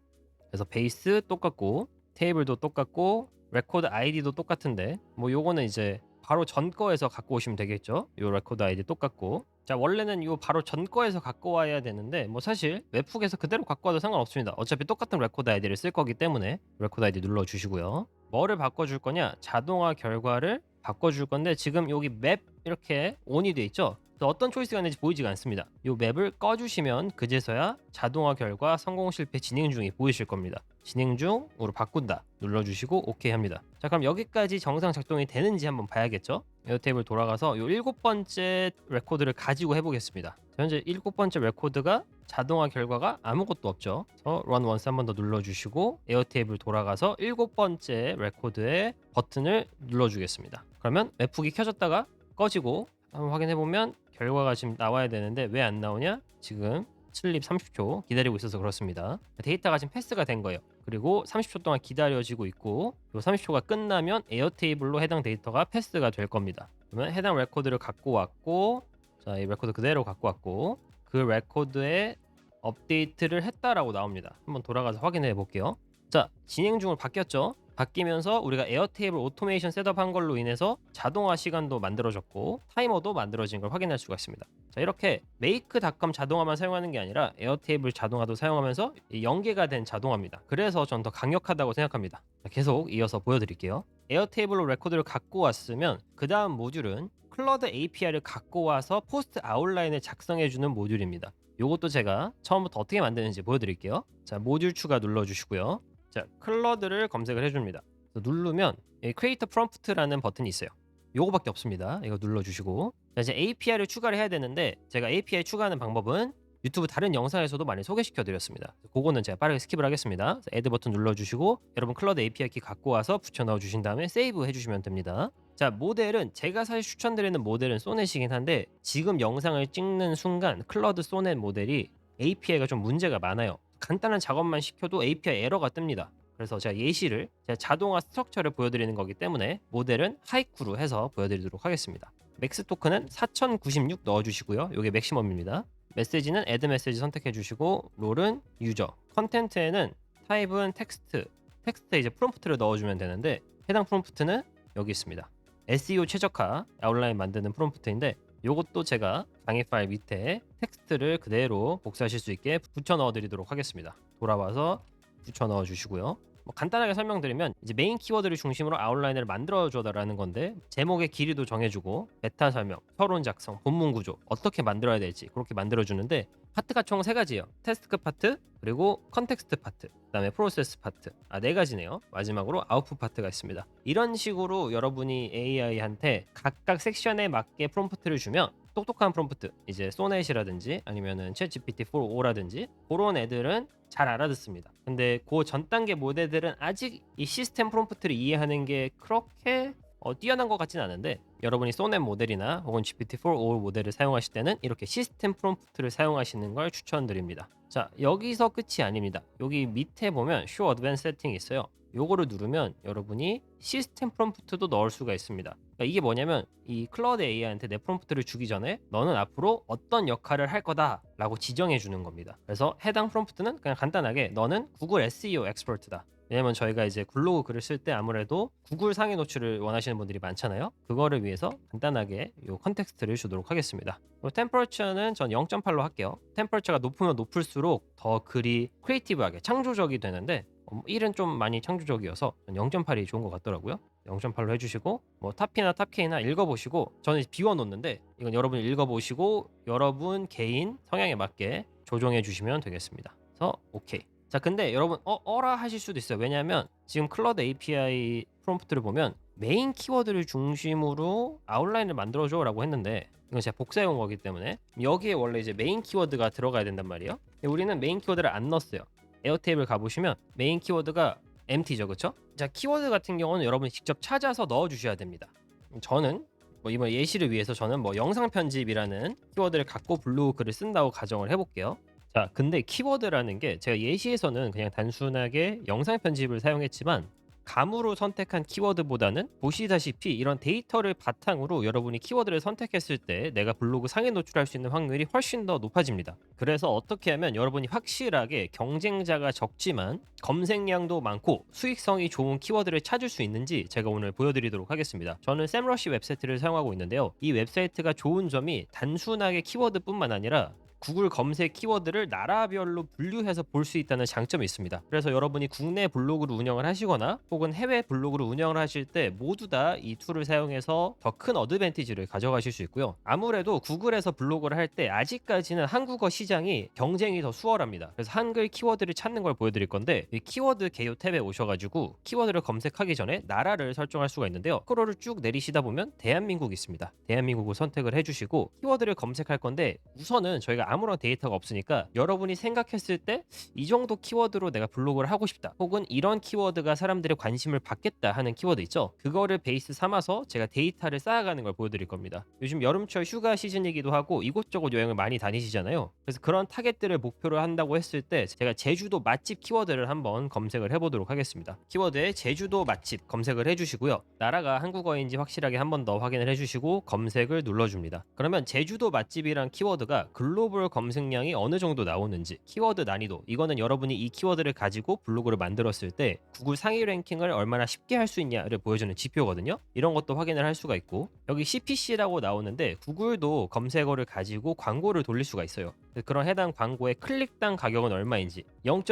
그래서 베이스 똑같고 테이블도 똑같고 레코드 아이디도 똑같은데 뭐 요거는 이제 바로 전 거에서 갖고 오시면 되겠죠. 요 레코드 아이디 똑같고 자 원래는 요 바로 전 거에서 갖고 와야 되는데 뭐 사실 웹훅에서 그대로 갖고 와도 상관없습니다. 어차피 똑같은 레코드 아이디를 쓸 거기 때문에 레코드 아이디 눌러주시고요. 뭐를 바꿔줄 거냐? 자동화 결과를 바꿔줄 건데 지금 여기 맵 이렇게 온이 돼 있죠. 어떤 초이스가 있는지 보이지가 않습니다. 이 맵을 꺼주시면 그제서야 자동화 결과 성공 실패 진행 중이 보이실 겁니다. 진행 중으로 바꾼다 눌러주시고 오케이 합니다. 자 그럼 여기까지 정상 작동이 되는지 한번 봐야겠죠. 에어테이블 돌아가서 이 7번째 레코드를 가지고 해보겠습니다. 현재 7번째 레코드가 자동화 결과가 아무것도 없죠. 그래서 run once 한번 더 눌러주시고 에어테이블 돌아가서 7번째 레코드의 버튼을 눌러주겠습니다. 그러면 웹훅이 켜졌다가 꺼지고 한번 확인해보면 결과가 지금 나와야 되는데 왜 안 나오냐? 지금 슬립 30초 기다리고 있어서 그렇습니다. 데이터가 지금 패스가 된 거예요. 그리고 30초 동안 기다려지고 있고 이 30초가 끝나면 에어테이블로 해당 데이터가 패스가 될 겁니다. 그러면 해당 레코드를 갖고 왔고 자, 이 레코드 그대로 갖고 왔고 그 레코드에 업데이트를 했다라고 나옵니다. 한번 돌아가서 확인해 볼게요. 자, 진행 중으로 바뀌었죠? 바뀌면서 우리가 에어테이블 오토메이션 셋업한 걸로 인해서 자동화 시간도 만들어졌고 타이머도 만들어진 걸 확인할 수가 있습니다. 자 이렇게 make.com 자동화만 사용하는 게 아니라 에어테이블 자동화도 사용하면서 연계가 된 자동화입니다. 그래서 전 더 강력하다고 생각합니다. 자, 계속 이어서 보여드릴게요. 에어테이블로 레코드를 갖고 왔으면 그 다음 모듈은 클러드 API를 갖고 와서 포스트 아웃라인을 작성해주는 모듈입니다. 이것도 제가 처음부터 어떻게 만드는지 보여드릴게요. 자 모듈 추가 눌러주시고요. 자, 클러드를 검색을 해줍니다. 누르면 Create Prompt라는 버튼이 있어요. 요거밖에 없습니다. 이거 눌러주시고 자, 이제 API를 추가를 해야 되는데 제가 API 추가하는 방법은 유튜브 다른 영상에서도 많이 소개시켜 드렸습니다. 그거는 제가 빠르게 스킵을 하겠습니다. 애드 버튼 눌러주시고 여러분 클러드 API 키 갖고 와서 붙여 넣어 주신 다음에 세이브 해주시면 됩니다. 자, 모델은 제가 사실 추천드리는 모델은 소넷이긴 한데 지금 영상을 찍는 순간 클러드 소넷 모델이 API가 좀 문제가 많아요. 간단한 작업만 시켜도 API 에러가 뜹니다. 그래서 제가 예시를 제가 자동화 스트럭처를 보여드리는 거기 때문에 모델은 하이쿠로 해서 보여드리도록 하겠습니다. 맥스 토큰은 4096 넣어주시고요. 이게 맥시멈입니다. 메시지는 애드 메시지 선택해 주시고 롤은 유저, 컨텐츠에는 타입은 텍스트에 이제 프롬프트를 넣어주면 되는데 해당 프롬프트는 여기 있습니다. SEO 최적화 아웃라인 만드는 프롬프트인데 요것도 제가 강의 파일 밑에 텍스트를 그대로 복사하실 수 있게 붙여 넣어 드리도록 하겠습니다. 돌아와서 붙여 넣어 주시고요. 뭐 간단하게 설명드리면 이제 메인 키워드를 중심으로 아웃라인을 만들어 줘라라는 건데 제목의 길이도 정해주고 메타 설명, 서론 작성, 본문 구조 어떻게 만들어야 될지 그렇게 만들어 주는데 파트가 총 3가지예요. 테스트 파트, 그리고 컨텍스트 파트, 그다음에 프로세스 파트. 4가지네요. 마지막으로 아웃풋 파트가 있습니다. 이런 식으로 여러분이 AI한테 각각 섹션에 맞게 프롬프트를 주면 똑똑한 프롬프트, 이제 소넷이라든지 아니면은 챗GPT-4o라든지 그런 애들은 잘 알아듣습니다. 근데 그 전 단계 모델들은 아직 이 시스템 프롬프트를 이해하는 게 그렇게 뛰어난 것 같진 않은데 여러분이 소넷 모델이나 혹은 GPT-4o 모델을 사용하실 때는 이렇게 시스템 프롬프트를 사용하시는 걸 추천드립니다. 자, 여기서 끝이 아닙니다. 여기 밑에 보면 Show Advanced 세팅이 있어요. 요거를 누르면 여러분이 시스템 프롬프트도 넣을 수가 있습니다. 그러니까 이게 뭐냐면 이 클라우드 AI한테 내 프롬프트를 주기 전에 너는 앞으로 어떤 역할을 할 거다 라고 지정해 주는 겁니다. 그래서 해당 프롬프트는 그냥 간단하게 너는 구글 SEO 엑스퍼트다. 왜냐면 저희가 이제 블로그 글을 쓸 때 아무래도 구글 상위 노출을 원하시는 분들이 많잖아요. 그거를 위해서 간단하게 이 컨텍스트를 주도록 하겠습니다. 템퍼러처는 전 0.8로 할게요. 템퍼러처가 높으면 높을수록 더 글이 크리에이티브하게 창조적이 되는데 1은 좀 많이 창조적이어서 0.8이 좋은 것 같더라고요. 0.8로 해주시고 뭐 탑P나 탑K나 읽어보시고 저는 비워놓는데 이건 여러분 읽어보시고 여러분 개인 성향에 맞게 조정해 주시면 되겠습니다. 그래서 오케이. 자, 근데 여러분 어라 하실 수도 있어요. 왜냐하면 지금 클러드 API 프롬프트를 보면 메인 키워드를 중심으로 아웃라인을 만들어줘 라고 했는데 이건 제가 복사해온 거기 때문에 여기에 원래 이제 메인 키워드가 들어가야 된단 말이에요. 근데 우리는 메인 키워드를 안 넣었어요. 에어테이블 가보시면 메인 키워드가 empty죠, 그쵸? 자, 키워드 같은 경우는 여러분이 직접 찾아서 넣어주셔야 됩니다. 저는 뭐 이번 예시를 위해서 저는 뭐 영상 편집이라는 키워드를 갖고 블로그 글을 쓴다고 가정을 해볼게요. 자, 근데 키워드라는 게 제가 예시에서는 그냥 단순하게 영상 편집을 사용했지만 감으로 선택한 키워드보다는 보시다시피 이런 데이터를 바탕으로 여러분이 키워드를 선택했을 때 내가 블로그 상위 노출할 수 있는 확률이 훨씬 더 높아집니다. 그래서 어떻게 하면 여러분이 확실하게 경쟁자가 적지만 검색량도 많고 수익성이 좋은 키워드를 찾을 수 있는지 제가 오늘 보여드리도록 하겠습니다. 저는 샘러시 웹사이트를 사용하고 있는데요. 이 웹사이트가 좋은 점이 단순하게 키워드뿐만 아니라 구글 검색 키워드를 나라별로 분류해서 볼 수 있다는 장점이 있습니다. 그래서 여러분이 국내 블로그를 운영을 하시거나 혹은 해외 블로그를 운영을 하실 때 모두 다 이 툴을 사용해서 더 큰 어드밴티지를 가져가실 수 있고요. 아무래도 구글에서 블로그를 할 때 아직까지는 한국어 시장이 경쟁이 더 수월합니다. 그래서 한글 키워드를 찾는 걸 보여드릴 건데 이 키워드 개요 탭에 오셔가지고 키워드를 검색하기 전에 나라를 설정할 수가 있는데요. 스크롤을 쭉 내리시다 보면 대한민국이 있습니다. 대한민국을 선택을 해주시고 키워드를 검색할 건데 우선은 저희가 아무런 데이터가 없으니까 여러분이 생각했을 때 이 정도 키워드로 내가 블로그를 하고 싶다 혹은 이런 키워드가 사람들의 관심을 받겠다 하는 키워드 있죠. 그거를 베이스 삼아서 제가 데이터를 쌓아가는 걸 보여드릴 겁니다. 요즘 여름철 휴가 시즌이기도 하고 이곳저곳 여행을 많이 다니시잖아요. 그래서 그런 타겟들을 목표로 한다고 했을 때 제가 제주도 맛집 키워드를 한번 검색을 해보도록 하겠습니다. 키워드에 제주도 맛집 검색을 해주시고요. 나라가 한국어인지 확실하게 한 번 더 확인을 해주시고 검색을 눌러줍니다. 그러면 제주도 맛집이란 키워드가 글로벌 검색량이 어느 정도 나오는지, 키워드 난이도, 이거는 여러분이 이 키워드를 가지고 블로그를 만들었을 때 구글 상위 랭킹을 얼마나 쉽게 할 수 있냐를 보여주는 지표거든요. 이런 것도 확인을 할 수가 있고 여기 CPC라고 나오는데 구글도 검색어를 가지고 광고를 돌릴 수가 있어요. 그런 해당 광고의 클릭당 가격은 얼마인지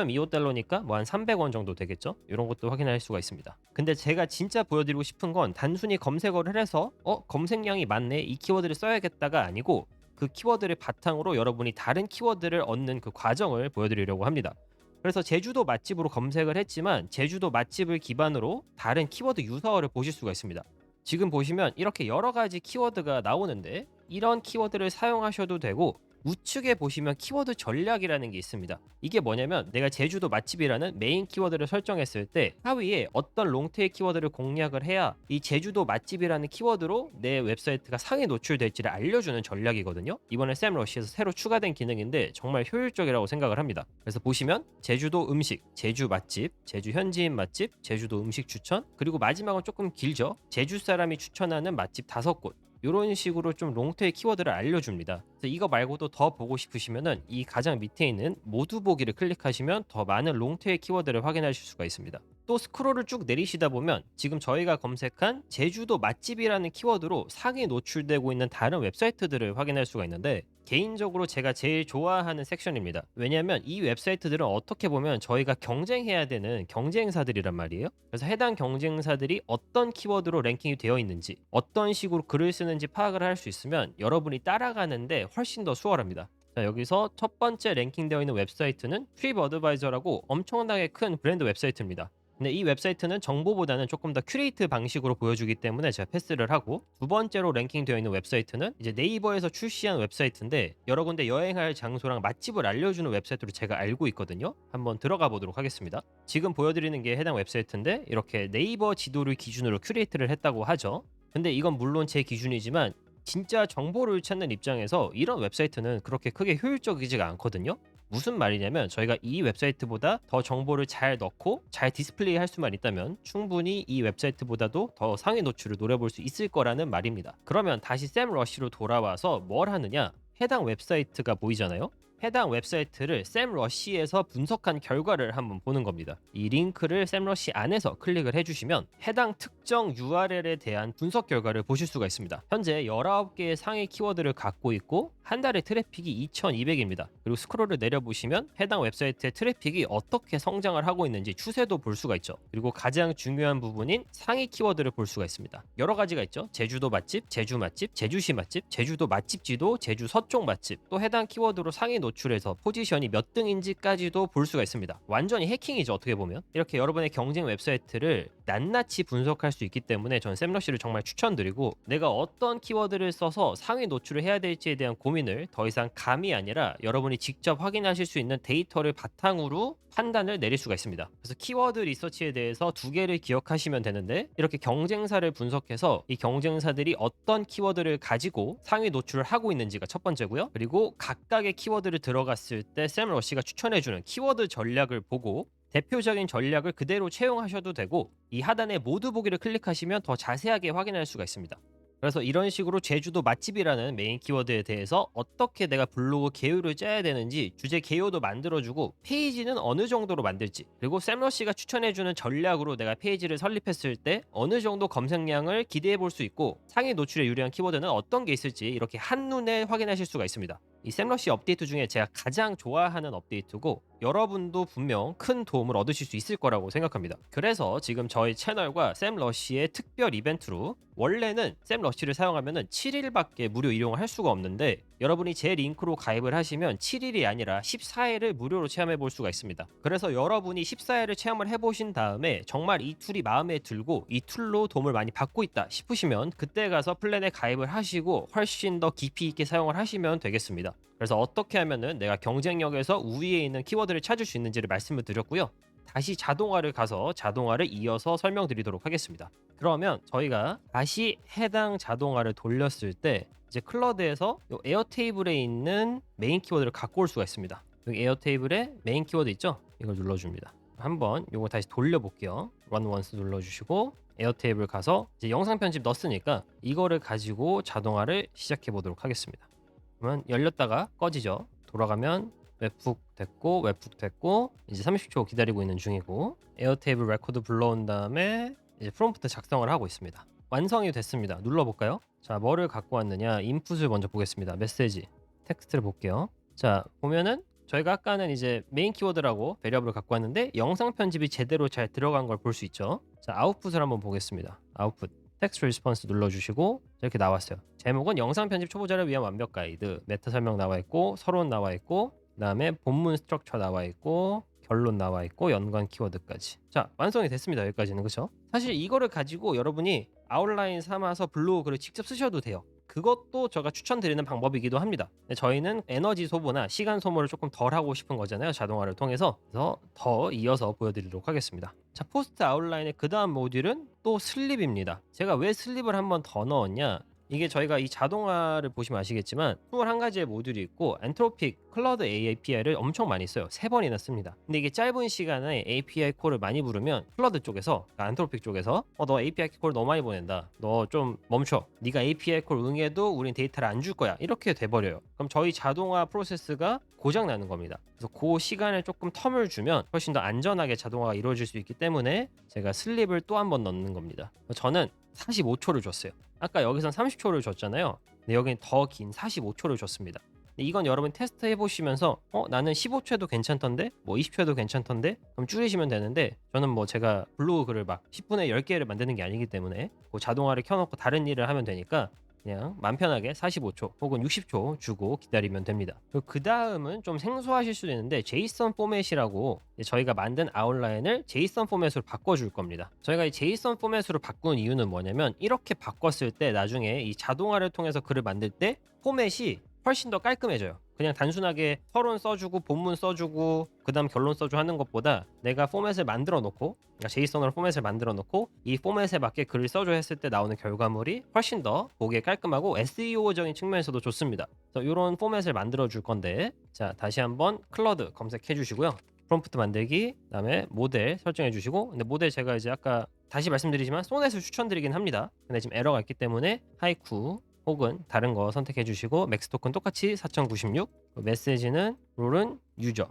0.25달러니까 뭐 한 300원 정도 되겠죠? 이런 것도 확인할 수가 있습니다. 근데 제가 진짜 보여드리고 싶은 건 단순히 검색어를 해서 검색량이 많네 이 키워드를 써야겠다가 아니고 그 키워드를 바탕으로 여러분이 다른 키워드를 얻는 그 과정을 보여드리려고 합니다. 그래서 제주도 맛집으로 검색을 했지만 제주도 맛집을 기반으로 다른 키워드 유사어를 보실 수가 있습니다. 지금 보시면 이렇게 여러 가지 키워드가 나오는데 이런 키워드를 사용하셔도 되고 우측에 보시면 키워드 전략이라는 게 있습니다. 이게 뭐냐면 내가 제주도 맛집이라는 메인 키워드를 설정했을 때 하위에 어떤 롱테일 키워드를 공략을 해야 이 제주도 맛집이라는 키워드로 내 웹사이트가 상위 노출될지를 알려주는 전략이거든요. 이번에 샘러시에서 새로 추가된 기능인데 정말 효율적이라고 생각을 합니다. 그래서 보시면 제주도 음식, 제주 맛집, 제주 현지인 맛집, 제주도 음식 추천, 그리고 마지막은 조금 길죠. 제주 사람이 추천하는 맛집 5곳. 이런 식으로 좀 롱테일 키워드를 알려줍니다. 그래서 이거 말고도 더 보고 싶으시면은 이 가장 밑에 있는 모두 보기를 클릭하시면 더 많은 롱테일 키워드를 확인하실 수가 있습니다. 또 스크롤을 쭉 내리시다 보면 지금 저희가 검색한 제주도 맛집이라는 키워드로 상위 노출되고 있는 다른 웹사이트들을 확인할 수가 있는데 개인적으로 제가 제일 좋아하는 섹션입니다. 왜냐하면 이 웹사이트들은 어떻게 보면 저희가 경쟁해야 되는 경쟁사들이란 말이에요. 그래서 해당 경쟁사들이 어떤 키워드로 랭킹이 되어 있는지, 어떤 식으로 글을 쓰는지 파악을 할 수 있으면 여러분이 따라가는데 훨씬 더 수월합니다. 자, 여기서 첫 번째 랭킹되어 있는 웹사이트는 트립어드바이저라고 엄청나게 큰 브랜드 웹사이트입니다. 근데 이 웹사이트는 정보보다는 조금 더 큐레이트 방식으로 보여주기 때문에 제가 패스를 하고, 두 번째로 랭킹되어 있는 웹사이트는 이제 네이버에서 출시한 웹사이트인데 여러 군데 여행할 장소랑 맛집을 알려주는 웹사이트로 제가 알고 있거든요. 한번 들어가 보도록 하겠습니다. 지금 보여드리는 게 해당 웹사이트인데 이렇게 네이버 지도를 기준으로 큐레이트를 했다고 하죠. 근데 이건 물론 제 기준이지만 진짜 정보를 찾는 입장에서 이런 웹사이트는 그렇게 크게 효율적이지가 않거든요. 무슨 말이냐면 저희가 이 웹사이트보다 더 정보를 잘 넣고 잘 디스플레이 할 수만 있다면 충분히 이 웹사이트보다도 더 상위 노출을 노려볼 수 있을 거라는 말입니다. 그러면 다시 샘러시로 돌아와서 뭘 하느냐? 해당 웹사이트가 보이잖아요. 해당 웹사이트를 샘러시에서 분석한 결과를 한번 보는 겁니다. 이 링크를 샘러시 안에서 클릭을 해주시면 해당 특정 URL에 대한 분석 결과를 보실 수가 있습니다. 현재 19개의 상위 키워드를 갖고 있고 한 달에 트래픽이 2200입니다. 그리고 스크롤을 내려보시면 해당 웹사이트의 트래픽이 어떻게 성장을 하고 있는지 추세도 볼 수가 있죠. 그리고 가장 중요한 부분인 상위 키워드를 볼 수가 있습니다. 여러 가지가 있죠. 제주도 맛집, 제주 맛집, 제주시 맛집, 제주도 맛집 지도, 제주 서쪽 맛집, 또 해당 키워드로 상위 노출해서 포지션이 몇 등인지까지도 볼 수가 있습니다. 완전히 해킹이죠, 어떻게 보면. 이렇게 여러분의 경쟁 웹사이트를 낱낱이 분석할 수 있기 때문에 전 샘러시를 정말 추천드리고, 내가 어떤 키워드를 써서 상위 노출을 해야 될지에 대한 고민을 더 이상 감이 아니라 여러분이 직접 확인하실 수 있는 데이터를 바탕으로 판단을 내릴 수가 있습니다. 그래서 키워드 리서치에 대해서 두 개를 기억하시면 되는데, 이렇게 경쟁사를 분석해서 이 경쟁사들이 어떤 키워드를 가지고 상위 노출을 하고 있는지가 첫 번째고요. 그리고 각각의 키워드를 들어갔을 때 샘러시가 추천해주는 키워드 전략을 보고 대표적인 전략을 그대로 채용하셔도 되고, 이 하단에 모두 보기를 클릭하시면 더 자세하게 확인할 수가 있습니다. 그래서 이런 식으로 제주도 맛집이라는 메인 키워드에 대해서 어떻게 내가 블로그 개요를 짜야 되는지 주제 개요도 만들어주고, 페이지는 어느 정도로 만들지, 그리고 샘러시가 추천해주는 전략으로 내가 페이지를 설립했을 때 어느 정도 검색량을 기대해 볼 수 있고 상위 노출에 유리한 키워드는 어떤 게 있을지 이렇게 한눈에 확인하실 수가 있습니다. 이 샘러시 업데이트 중에 제가 가장 좋아하는 업데이트고 여러분도 분명 큰 도움을 얻으실 수 있을 거라고 생각합니다. 그래서 지금 저희 채널과 샘러시의 특별 이벤트로, 원래는 샘러시를 사용하면 7일밖에 무료 이용을 할 수가 없는데 여러분이 제 링크로 가입을 하시면 7일이 아니라 14일을 무료로 체험해 볼 수가 있습니다. 그래서 여러분이 14일을 체험을 해보신 다음에 정말 이 툴이 마음에 들고 이 툴로 도움을 많이 받고 있다 싶으시면 그때 가서 플랜에 가입을 하시고 훨씬 더 깊이 있게 사용을 하시면 되겠습니다. 그래서 어떻게 하면은 내가 경쟁력에서 우위에 있는 키워드를 찾을 수 있는지를 말씀을 드렸고요. 다시 자동화를 가서 자동화를 이어서 설명드리도록 하겠습니다. 그러면 저희가 다시 해당 자동화를 돌렸을 때 이제 클러드에서 이 에어테이블에 있는 메인 키워드를 갖고 올 수가 있습니다. 여기 에어테이블에 메인 키워드 있죠? 이걸 눌러줍니다. 한번 이거 다시 돌려볼게요. run once 눌러주시고 에어테이블 가서 이제 영상 편집 넣었으니까 이거를 가지고 자동화를 시작해 보도록 하겠습니다. 그러면 열렸다가 꺼지죠. 돌아가면 웹북 됐고 이제 30초 기다리고 있는 중이고, 에어테이블 레코드 불러온 다음에 이제 프롬프트 작성을 하고 있습니다. 완성이 됐습니다. 눌러볼까요? 자, 뭐를 갖고 왔느냐, 인풋을 먼저 보겠습니다. 메시지 텍스트를 볼게요. 자, 보면은 저희가 아까는 이제 메인 키워드라고 베리어블을 갖고 왔는데 영상 편집이 제대로 잘 들어간 걸 볼 수 있죠. 자, 아웃풋을 한번 보겠습니다. 아웃풋 텍스트 리스폰스 눌러주시고 이렇게 나왔어요. 제목은 영상 편집 초보자를 위한 완벽 가이드, 메타 설명 나와 있고 서론 나와 있고 그 다음에 본문 스트럭처 나와 있고 결론 나와 있고 연관 키워드까지. 자, 완성이 됐습니다. 여기까지는. 그렇죠? 사실 이거를 가지고 여러분이 아웃라인 삼아서 블로그 글을 직접 쓰셔도 돼요. 그것도 제가 추천드리는 방법이기도 합니다. 근데 저희는 에너지 소모나 시간 소모를 조금 덜 하고 싶은 거잖아요, 자동화를 통해서. 그래서 더 이어서 보여드리도록 하겠습니다. 자, 포스트 아웃라인의 그 다음 모듈은 또 슬립입니다. 제가 왜 슬립을 한 번 더 넣었냐, 이게 저희가 이 자동화를 보시면 아시겠지만 21가지의 모듈이 있고 엔트로픽 클라우드 API를 엄청 많이 써요. 3번이나 씁니다. 근데 이게 짧은 시간에 API 콜을 많이 부르면 클라우드 쪽에서, 그러니까 엔트로픽 쪽에서 너 API 콜 너무 많이 보낸다, 너 좀 멈춰, 네가 API 콜 응해도 우린 데이터를 안 줄 거야, 이렇게 돼버려요. 그럼 저희 자동화 프로세스가 고장 나는 겁니다. 그래서 그 시간에 조금 텀을 주면 훨씬 더 안전하게 자동화가 이루어질 수 있기 때문에 제가 슬립을 또 한 번 넣는 겁니다. 저는 45초를 줬어요. 아까 여기선 30초를 줬잖아요. 근데 여기는 더 긴 45초를 줬습니다. 근데 이건 여러분 테스트 해보시면서 나는 15초에도 괜찮던데, 뭐 20초에도 괜찮던데, 그럼 줄이시면 되는데, 저는 뭐 제가 블로그 글을 막 10분에 10개를 만드는 게 아니기 때문에 그 자동화를 켜놓고 다른 일을 하면 되니까 그냥 맘 편하게 45초 혹은 60초 주고 기다리면 됩니다. 그 다음은 좀 생소하실 수도 있는데 제이슨 포맷이라고, 저희가 만든 아웃라인을 제이슨 포맷으로 바꿔줄 겁니다. 저희가 이 제이슨 포맷으로 바꾼 이유는 뭐냐면, 이렇게 바꿨을 때 나중에 이 자동화를 통해서 글을 만들 때 포맷이 훨씬 더 깔끔해져요. 그냥 단순하게 서론 써주고 본문 써주고 그 다음 결론 써주고 하는 것보다, 내가 포맷을 만들어 놓고, 그러니까 제이슨으로 포맷을 만들어 놓고 이 포맷에 맞게 글을 써줘 했을 때 나오는 결과물이 훨씬 더 보기에 깔끔하고 SEO적인 측면에서도 좋습니다. 그래서 이런 포맷을 만들어 줄 건데, 자, 다시 한번 클러드 검색해 주시고요. 프롬프트 만들기, 그다음에 모델 설정해 주시고, 근데 모델 제가 이제 아까 다시 말씀드리지만 소넷을 추천드리긴 합니다. 근데 지금 에러가 있기 때문에 하이쿠 혹은 다른 거 선택해 주시고, 맥스 토큰 똑같이 4096, 메시지는 롤은 유저,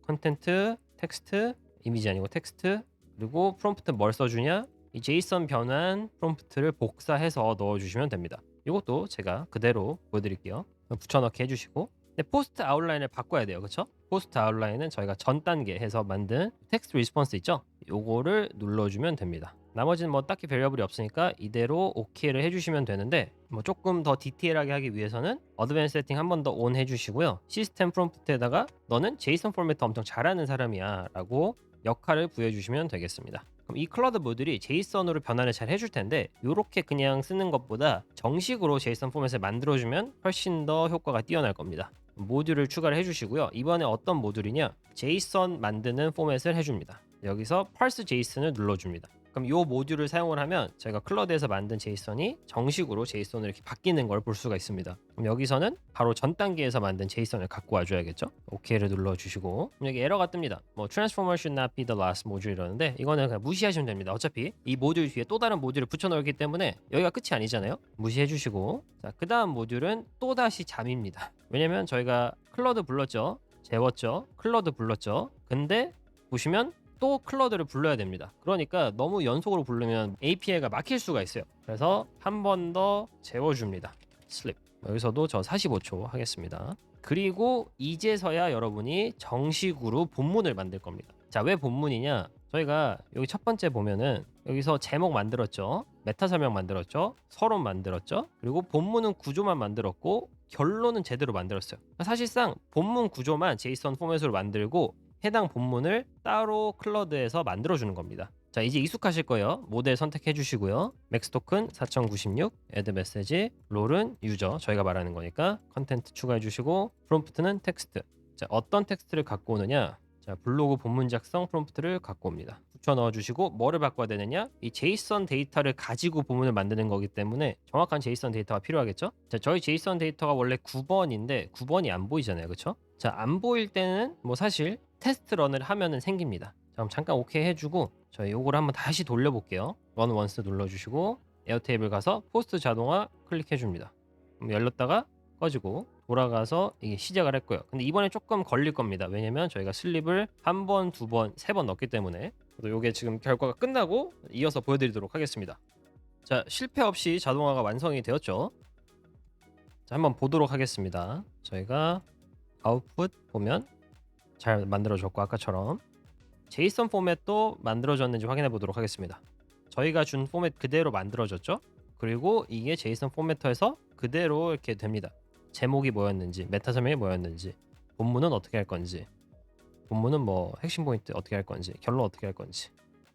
컨텐트 텍스트, 이미지 아니고 텍스트, 그리고 프롬프트 뭘 써주냐, 이 제이슨 변환 프롬프트를 복사해서 넣어주시면 됩니다. 이것도 제가 그대로 보여드릴게요. 붙여넣기 해주시고, 근데 포스트 아웃라인을 바꿔야 돼요, 그렇죠? 포스트 아웃라인은 저희가 전 단계 해서 만든 텍스트 리스폰스 있죠? 요거를 눌러주면 됩니다. 나머지는 뭐 딱히 밸러블이 없으니까 이대로 OK를 해주시면 되는데, 뭐 조금 더 디테일하게 하기 위해서는 어드밴스 세팅 한 번 더 온 해주시고요. 시스템 프롬프트에다가 너는 제이슨 포맷 엄청 잘하는 사람이야 라고 역할을 부여주시면 되겠습니다. 그럼 이 클라우드 모듈이 제이슨으로 변환을 잘 해줄 텐데, 이렇게 그냥 쓰는 것보다 정식으로 제이슨 포맷을 만들어주면 훨씬 더 효과가 뛰어날 겁니다. 모듈을 추가를 해주시고요. 이번에 어떤 모듈이냐, 제이슨 만드는 포맷을 해줍니다. 여기서 parse JSON을 눌러줍니다. 그럼 이 모듈을 사용을 하면 저희가 클라우드에서 만든 제이슨이 정식으로 제이슨으로 이렇게 바뀌는 걸 볼 수가 있습니다. 그럼 여기서는 바로 전 단계에서 만든 제이슨을 갖고 와줘야겠죠. OK를 눌러주시고, 그럼 여기 에러가 뜹니다. 뭐 transformer should not be the last module 이러는데, 이거는 그냥 무시하시면 됩니다. 어차피 이 모듈 뒤에 또 다른 모듈을 붙여넣기 때문에 여기가 끝이 아니잖아요. 무시해주시고, 자, 그 다음 모듈은 또다시 잠입니다. 왜냐면 저희가 클라우드 불렀죠, 재웠죠, 클라우드 불렀죠. 근데 보시면 또 클러드를 불러야 됩니다. 그러니까 너무 연속으로 부르면 API가 막힐 수가 있어요. 그래서 한 번 더 재워줍니다. 슬립. 여기서도 저 45초 하겠습니다. 그리고 이제서야 여러분이 정식으로 본문을 만들 겁니다. 자, 왜 본문이냐? 저희가 여기 첫 번째 보면은 여기서 제목 만들었죠, 메타 설명 만들었죠, 서론 만들었죠, 그리고 본문은 구조만 만들었고 결론은 제대로 만들었어요. 사실상 본문 구조만 제이슨 포맷으로 만들고 해당 본문을 따로 클러드에서 만들어주는 겁니다. 자, 이제 익숙하실 거예요. 모델 선택해 주시고요. 맥스 토큰 4096, 애드 메시지, 롤은 유저, 저희가 말하는 거니까 컨텐트 추가해 주시고, 프롬프트는 텍스트. 자, 어떤 텍스트를 갖고 오느냐? 자, 블로그 본문 작성 프롬프트를 갖고 옵니다. 붙여 넣어 주시고, 뭐를 바꿔야 되느냐? 이 제이슨 데이터를 가지고 본문을 만드는 거기 때문에 정확한 제이슨 데이터가 필요하겠죠? 자, 저희 제이슨 데이터가 원래 9번인데 9번이 안 보이잖아요, 그렇죠? 자, 안 보일 때는 뭐 사실 테스트 런을 하면은 생깁니다. 자, 그럼 잠깐 오케이 해주고 저희 요거를 한번 다시 돌려볼게요. 런 원스 눌러주시고 에어테이블 가서 포스트 자동화 클릭해 줍니다. 그럼 열렸다가 꺼지고 돌아가서 이게 시작을 할 거예요. 근데 이번에 조금 걸릴 겁니다. 왜냐면 저희가 슬립을 한 번, 두 번, 세 번 넣었기 때문에. 요게 지금 결과가 끝나고 이어서 보여드리도록 하겠습니다. 자, 실패 없이 자동화가 완성이 되었죠. 자, 한번 보도록 하겠습니다. 저희가 아웃풋 보면 잘 만들어졌고, 아까처럼 제이슨 포맷도 만들어졌는지 확인해 보도록 하겠습니다. 저희가 준 포맷 그대로 만들어졌죠. 그리고 이게 제이슨 포맷터에서 그대로 이렇게 됩니다. 제목이 뭐였는지, 메타 설명이 뭐였는지, 본문은 어떻게 할 건지, 본문은 뭐 핵심 포인트 어떻게 할 건지, 결론 어떻게 할 건지.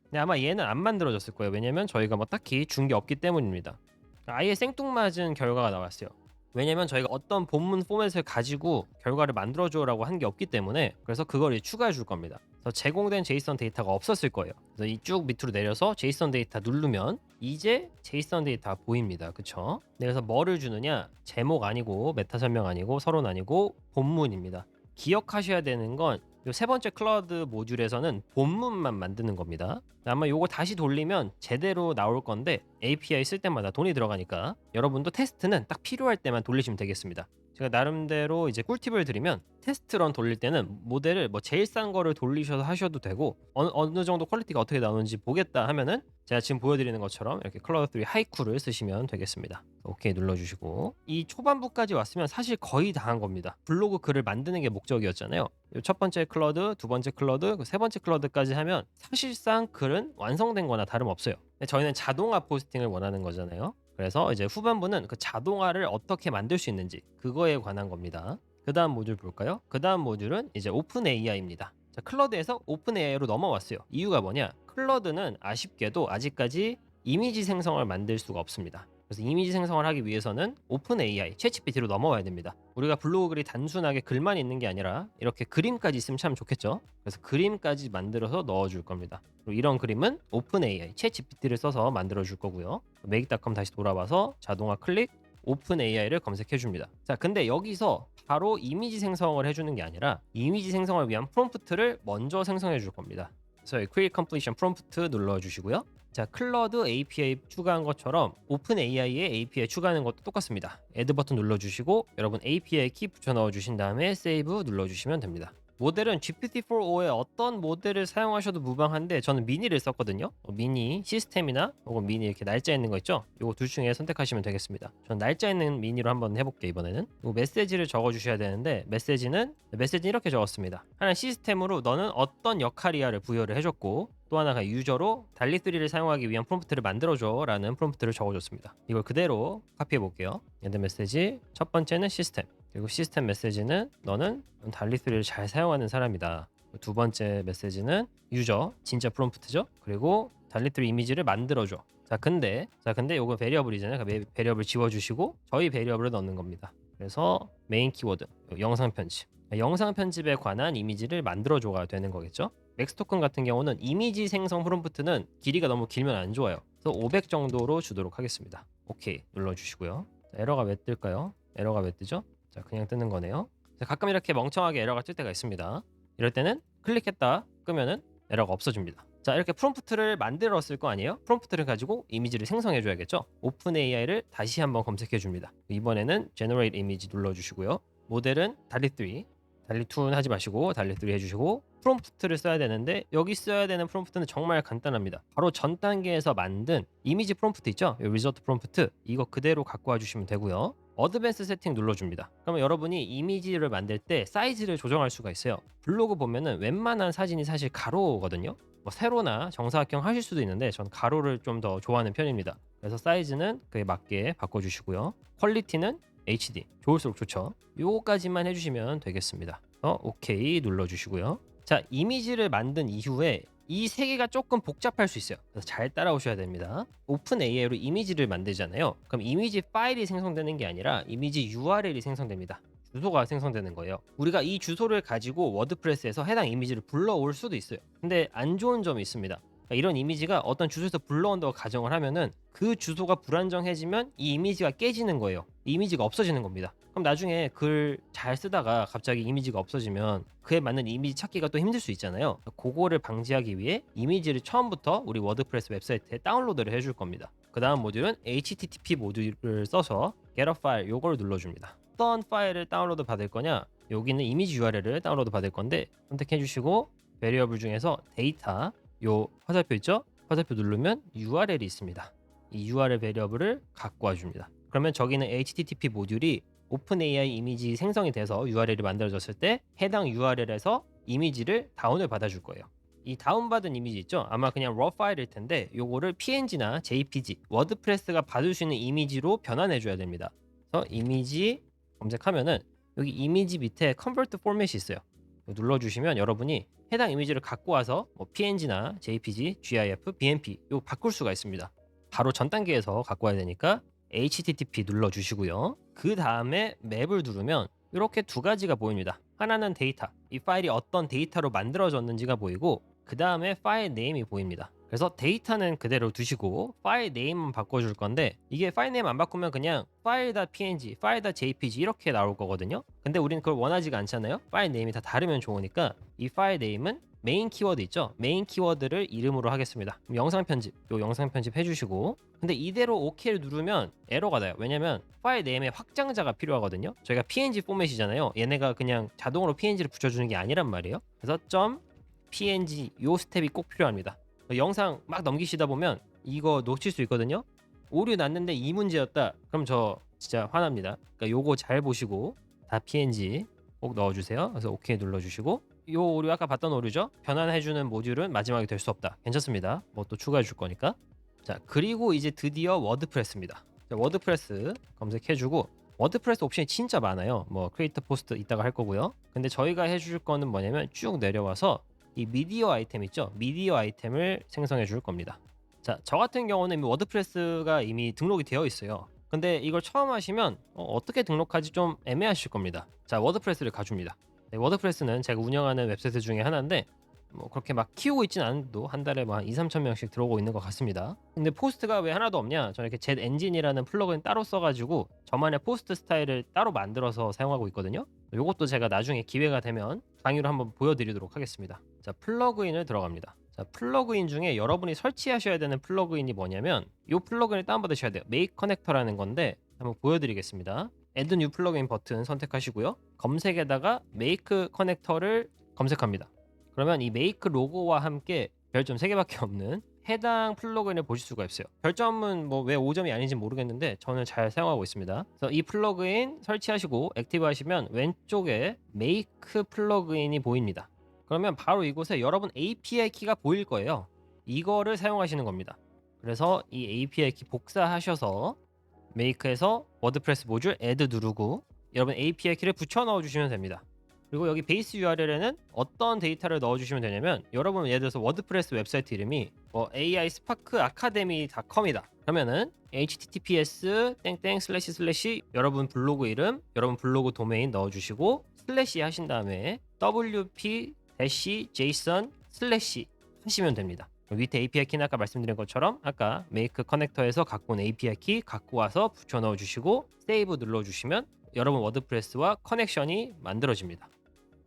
근데 아마 얘는 안 만들어졌을 거예요. 왜냐면 저희가 뭐 딱히 준 게 없기 때문입니다. 아예 생뚱맞은 결과가 나왔어요. 왜냐면 저희가 어떤 본문 포맷을 가지고 결과를 만들어줘라고 한 게 없기 때문에, 그래서 그걸 이제 추가해 줄 겁니다. 그래서 제공된 제이슨 데이터가 없었을 거예요. 그래서 이 쭉 밑으로 내려서 제이슨 데이터 누르면 이제 제이슨 데이터 보입니다. 그쵸? 네, 그래서 뭐를 주느냐? 제목 아니고 메타 설명 아니고 서론 아니고 본문입니다. 기억하셔야 되는 건 요 세 번째 클라우드 모듈에서는 본문만 만드는 겁니다. 아마 요거 다시 돌리면 제대로 나올 건데 API 쓸 때마다 돈이 들어가니까 여러분도 테스트는 딱 필요할 때만 돌리시면 되겠습니다. 제가 나름대로 이제 꿀팁을 드리면, 테스트런 돌릴 때는 모델을 뭐 제일 싼 거를 돌리셔서 하셔도 되고, 어느 정도 퀄리티가 어떻게 나오는지 보겠다 하면은 제가 지금 보여드리는 것처럼 이렇게 클라우드 3 하이쿠를 쓰시면 되겠습니다. 오케이 눌러주시고, 이 초반부까지 왔으면 사실 거의 다 한 겁니다. 블로그 글을 만드는 게 목적이었잖아요. 첫 번째 클러드, 두 번째 클러드, 세 번째 클러드까지 하면 사실상 글은 완성된 거나 다름없어요. 근데 저희는 자동화 포스팅을 원하는 거잖아요. 그래서 이제 후반부는 그 자동화를 어떻게 만들 수 있는지 그거에 관한 겁니다. 그 다음 모듈 볼까요? 그 다음 모듈은 이제 오픈 AI입니다. 자, 클러드에서 오픈 AI로 넘어왔어요. 이유가 뭐냐? 클러드는 아쉽게도 아직까지 이미지 생성을 만들 수가 없습니다. 그래서 이미지 생성을 하기 위해서는 오픈 AI, 챗GPT로 넘어와야 됩니다. 우리가 블로그 글이 단순하게 글만 있는 게 아니라 이렇게 그림까지 있으면 참 좋겠죠. 그래서 그림까지 만들어서 넣어줄 겁니다. 그리고 이런 그림은 오픈 AI, 챗GPT를 써서 만들어줄 거고요. 메이크닷컴 다시 돌아와서 자동화 클릭, 오픈 AI를 검색해 줍니다. 자, 근데 여기서 바로 이미지 생성을 해주는 게 아니라 이미지 생성을 위한 프롬프트를 먼저 생성해 줄 겁니다. 그래서 Create Completion 프롬프트 눌러주시고요. 자, 클러드 API 추가한 것처럼 오픈 AI에 API 추가하는 것도 똑같습니다. Add 버튼 눌러주시고 여러분 API 키 붙여 넣어주신 다음에 Save 눌러주시면 됩니다. 모델은 GPT-4o의 어떤 모델을 사용하셔도 무방한데 저는 미니를 썼거든요. 미니 시스템이나 혹은 미니 이렇게 날짜 있는 거 있죠? 이거 둘 중에 선택하시면 되겠습니다. 저는 날짜 있는 미니로 한번 해볼게요. 이번에는 이 메시지를 적어주셔야 되는데, 메시지는 이렇게 적었습니다. 하나는 시스템으로 너는 어떤 역할이야를 부여를 해줬고, 또 하나가 유저로 달리3를 사용하기 위한 프롬프트를 만들어줘 라는 프롬프트를 적어줬습니다. 이걸 그대로 카피해 볼게요. 엔드 메시지 첫 번째는 시스템, 그리고 시스템 메시지는 너는 달리3를 잘 사용하는 사람이다. 두 번째 메시지는 유저, 진짜 프롬프트죠. 그리고 달리3 이미지를 만들어줘. 자 근데 요거 베리어블이잖아요. 베리어블 지워주시고 저희 베리어블을 넣는 겁니다. 그래서 메인 키워드 영상 편집, 영상 편집에 관한 이미지를 만들어줘가 되는 거겠죠. 맥스 토큰 같은 경우는 이미지 생성 프롬프트는 길이가 너무 길면 안 좋아요. 그래서 500 정도로 주도록 하겠습니다. 오케이 눌러주시고요. 자, 에러가 왜 뜰까요? 에러가 왜 뜨죠? 자, 그냥 뜨는 거네요. 자, 가끔 이렇게 멍청하게 에러가 뜰 때가 있습니다. 이럴 때는 클릭했다 끄면은 에러가 없어집니다. 자, 이렇게 프롬프트를 만들었을 거 아니에요? 프롬프트를 가지고 이미지를 생성해 줘야겠죠? 오픈 AI를 다시 한번 검색해 줍니다. 이번에는 Generate Image 눌러주시고요. 모델은 달리3, 달리2는 하지 마시고 달리3 해주시고, 프롬프트를 써야 되는데 여기 써야 되는 프롬프트는 정말 간단합니다. 바로 전 단계에서 만든 이미지 프롬프트 있죠? 리조트 프롬프트, 이거 그대로 갖고 와주시면 되고요. 어드밴스 세팅 눌러줍니다. 그러면 여러분이 이미지를 만들 때 사이즈를 조정할 수가 있어요. 블로그 보면은 웬만한 사진이 사실 가로거든요. 뭐 세로나 정사각형 하실 수도 있는데 전 가로를 좀 더 좋아하는 편입니다. 그래서 사이즈는 그에 맞게 바꿔주시고요. 퀄리티는 HD, 좋을수록 좋죠. 요거까지만 해주시면 되겠습니다. 오케이 눌러주시고요. 자, 이미지를 만든 이후에 이 세 개가 조금 복잡할 수 있어요. 그래서 잘 따라오셔야 됩니다. 오픈 AI로 이미지를 만들잖아요. 그럼 이미지 파일이 생성되는 게 아니라 이미지 URL이 생성됩니다. 주소가 생성되는 거예요. 우리가 이 주소를 가지고 워드프레스에서 해당 이미지를 불러올 수도 있어요. 근데 안 좋은 점이 있습니다. 그러니까 이런 이미지가 어떤 주소에서 불러온다고 가정을 하면은 그 주소가 불안정해지면 이 이미지가 깨지는 거예요. 이 이미지가 없어지는 겁니다. 그럼 나중에 글 잘 쓰다가 갑자기 이미지가 없어지면 그에 맞는 이미지 찾기가 또 힘들 수 있잖아요. 그거를 방지하기 위해 이미지를 처음부터 우리 워드프레스 웹사이트에 다운로드를 해줄 겁니다. 그 다음 모듈은 HTTP 모듈을 써서 Get a File 요걸 눌러줍니다. 어떤 파일을 다운로드 받을 거냐, 여기는 이미지 URL을 다운로드 받을 건데 선택해 주시고 베리어블 중에서 데이터 요 화살표 있죠? 화살표 누르면 URL이 있습니다. 이 URL 베리어블을 갖고 와줍니다. 그러면 저기는 HTTP 모듈이 오픈AI 이미지 생성이 돼서 URL이 만들어졌을 때 해당 URL에서 이미지를 다운을 받아줄 거예요. 이 다운받은 이미지 있죠? 아마 그냥 raw 파일일 텐데 요거를 PNG나 JPG, 워드프레스가 받을 수 있는 이미지로 변환해 줘야 됩니다. 그래서 이미지 검색하면은 여기 이미지 밑에 convert 포맷이 있어요. 눌러주시면 여러분이 해당 이미지를 갖고 와서 뭐 PNG나 JPG, GIF, BMP 이거 바꿀 수가 있습니다. 바로 전 단계에서 갖고 와야 되니까 HTTP 눌러주시고요. 그 다음에 맵을 누르면 이렇게 두 가지가 보입니다. 하나는 데이터, 이 파일이 어떤 데이터로 만들어졌는지가 보이고 그 다음에 파일 네임이 보입니다. 그래서 데이터는 그대로 두시고 파일 네임만 바꿔줄 건데 이게 파일 네임 안 바꾸면 그냥 file.png, file.jpg 이렇게 나올 거거든요. 근데 우리는 그걸 원하지가 않잖아요. 파일 네임이 다 다르면 좋으니까 이 파일 네임은 메인 키워드 있죠? 메인 키워드를 이름으로 하겠습니다. 그럼 영상 편집, 요 영상 편집 해주시고 근데 이대로 OK를 누르면 에러가 나요. 왜냐면 파일 네임에 확장자가 필요하거든요. 저희가 PNG 포맷이잖아요. 얘네가 그냥 자동으로 PNG를 붙여주는 게 아니란 말이에요. 그래서 .png 요 스텝이 꼭 필요합니다. 영상 막 넘기시다 보면 이거 놓칠 수 있거든요. 오류 났는데 이 문제였다. 그럼 저 진짜 화납니다. 그러니까 요거 잘 보시고 다 PNG 꼭 넣어주세요. 그래서 OK 눌러주시고 요 오류 아까 봤던 오류죠? 변환해주는 모듈은 마지막에 될 수 없다. 괜찮습니다. 뭐 또 추가해 줄 거니까. 자 그리고 이제 드디어 워드프레스입니다. 자, 워드프레스 검색해주고 워드프레스 옵션이 진짜 많아요. 뭐 크리에이터 포스트 이따가 할 거고요. 근데 저희가 해줄 거는 뭐냐면 쭉 내려와서 이 미디어 아이템 있죠? 미디어 아이템을 생성해 줄 겁니다. 자, 저 같은 경우는 이미 워드프레스가 이미 등록이 되어 있어요. 근데 이걸 처음 하시면 어떻게 등록하지 좀 애매하실 겁니다. 자, 워드프레스를 가줍니다. 네, 워드프레스는 제가 운영하는 웹사이트 중에 하나인데 뭐 그렇게 막 키우고 있진 않아도 한 달에 뭐 한 2, 3천 명씩 들어오고 있는 것 같습니다. 근데 포스트가 왜 하나도 없냐? 저는 이렇게 젯 엔진이라는 플러그인 따로 써가지고 저만의 포스트 스타일을 따로 만들어서 사용하고 있거든요. 이것도 제가 나중에 기회가 되면 강의로 한번 보여드리도록 하겠습니다. 자, 플러그인을 들어갑니다. 자, 플러그인 중에 여러분이 설치하셔야 되는 플러그인이 뭐냐면 이 플러그인을 다운받으셔야 돼요. Make Connector라는 건데 한번 보여드리겠습니다. Add New 플러그인 버튼 선택하시고요. 검색에다가 Make Connector를 검색합니다. 그러면 이 Make 로고와 함께 별점 3개밖에 없는 해당 플러그인을 보실 수가 있어요. 별점은 뭐 왜 5점이 아닌지 모르겠는데 저는 잘 사용하고 있습니다. 그래서 이 플러그인 설치하시고 액티브 하시면 왼쪽에 Make 플러그인이 보입니다. 그러면 바로 이곳에 여러분 API 키가 보일 거예요. 이거를 사용하시는 겁니다. 그래서 이 API 키 복사하셔서 Make에서 워드프레스 모듈 Add 누르고 여러분 API 키를 붙여 넣어 주시면 됩니다. 그리고 여기 베이스 URL에는 어떤 데이터를 넣어주시면 되냐면 여러분 예를 들어서 워드프레스 웹사이트 이름이 AI 스파크 아카데미닷컴이다. 그러면은 https 땡땡 슬래시 여러분 블로그 이름, 여러분 블로그 도메인 넣어주시고 슬래시 하신 다음에 wp-json 슬래시 하시면 됩니다. 밑에 API 키는 아까 말씀드린 것처럼 아까 메이크 커넥터에서 갖고 온 API 키 갖고 와서 붙여 넣어주시고 세이브 눌러주시면 여러분 워드프레스와 커넥션이 만들어집니다.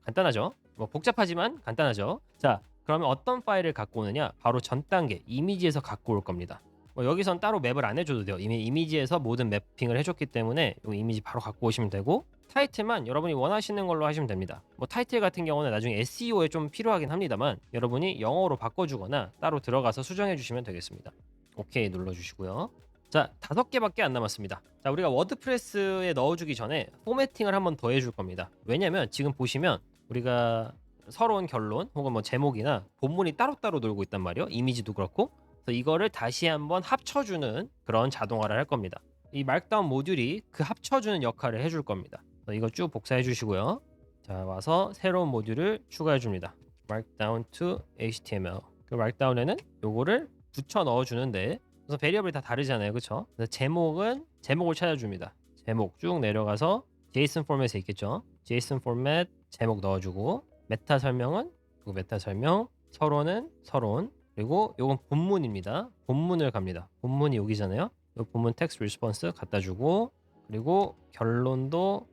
간단하죠? 뭐 복잡하지만 간단하죠? 자, 그러면 어떤 파일을 갖고 오느냐? 바로 전 단계 이미지에서 갖고 올 겁니다. 뭐 여기선 따로 맵을 안 해줘도 돼요. 이미 이미지에서 모든 맵핑을 해줬기 때문에 이 이미지 바로 갖고 오시면 되고 타이틀만 여러분이 원하시는 걸로 하시면 됩니다. 뭐 타이틀 같은 경우는 나중에 SEO에 좀 필요하긴 합니다만 여러분이 영어로 바꿔주거나 따로 들어가서 수정해 주시면 되겠습니다. 오케이 눌러주시고요. 자, 5개밖에 안 남았습니다. 자, 우리가 워드프레스에 넣어주기 전에 포매팅을 한번 더 해줄 겁니다. 왜냐면 지금 보시면 우리가 서러운 결론 혹은 뭐 제목이나 본문이 따로따로 놀고 있단 말이에요. 이미지도 그렇고. 그래서 이거를 다시 한번 합쳐주는 그런 자동화를 할 겁니다. 이 말크다운 모듈이 그 합쳐주는 역할을 해줄 겁니다. 이거 쭉 복사해 주시고요. 자, 와서 새로운 모듈을 추가해 줍니다. Markdown to HTML. 그 말크다운에는 요거를 붙여 넣어 주는데 그래서 베리어블이 다 다르잖아요. 그쵸? 그래서 제목을 찾아줍니다. 제목 쭉 내려가서 JSON 포맷에 있겠죠. JSON 포맷 제목 넣어주고 메타 설명은 메타 설명, 서론은 서론, 그리고 요건 본문입니다. 본문을 갑니다. 본문이 여기잖아요. 요 본문 텍스트 리스폰스 갖다 주고 그리고 결론도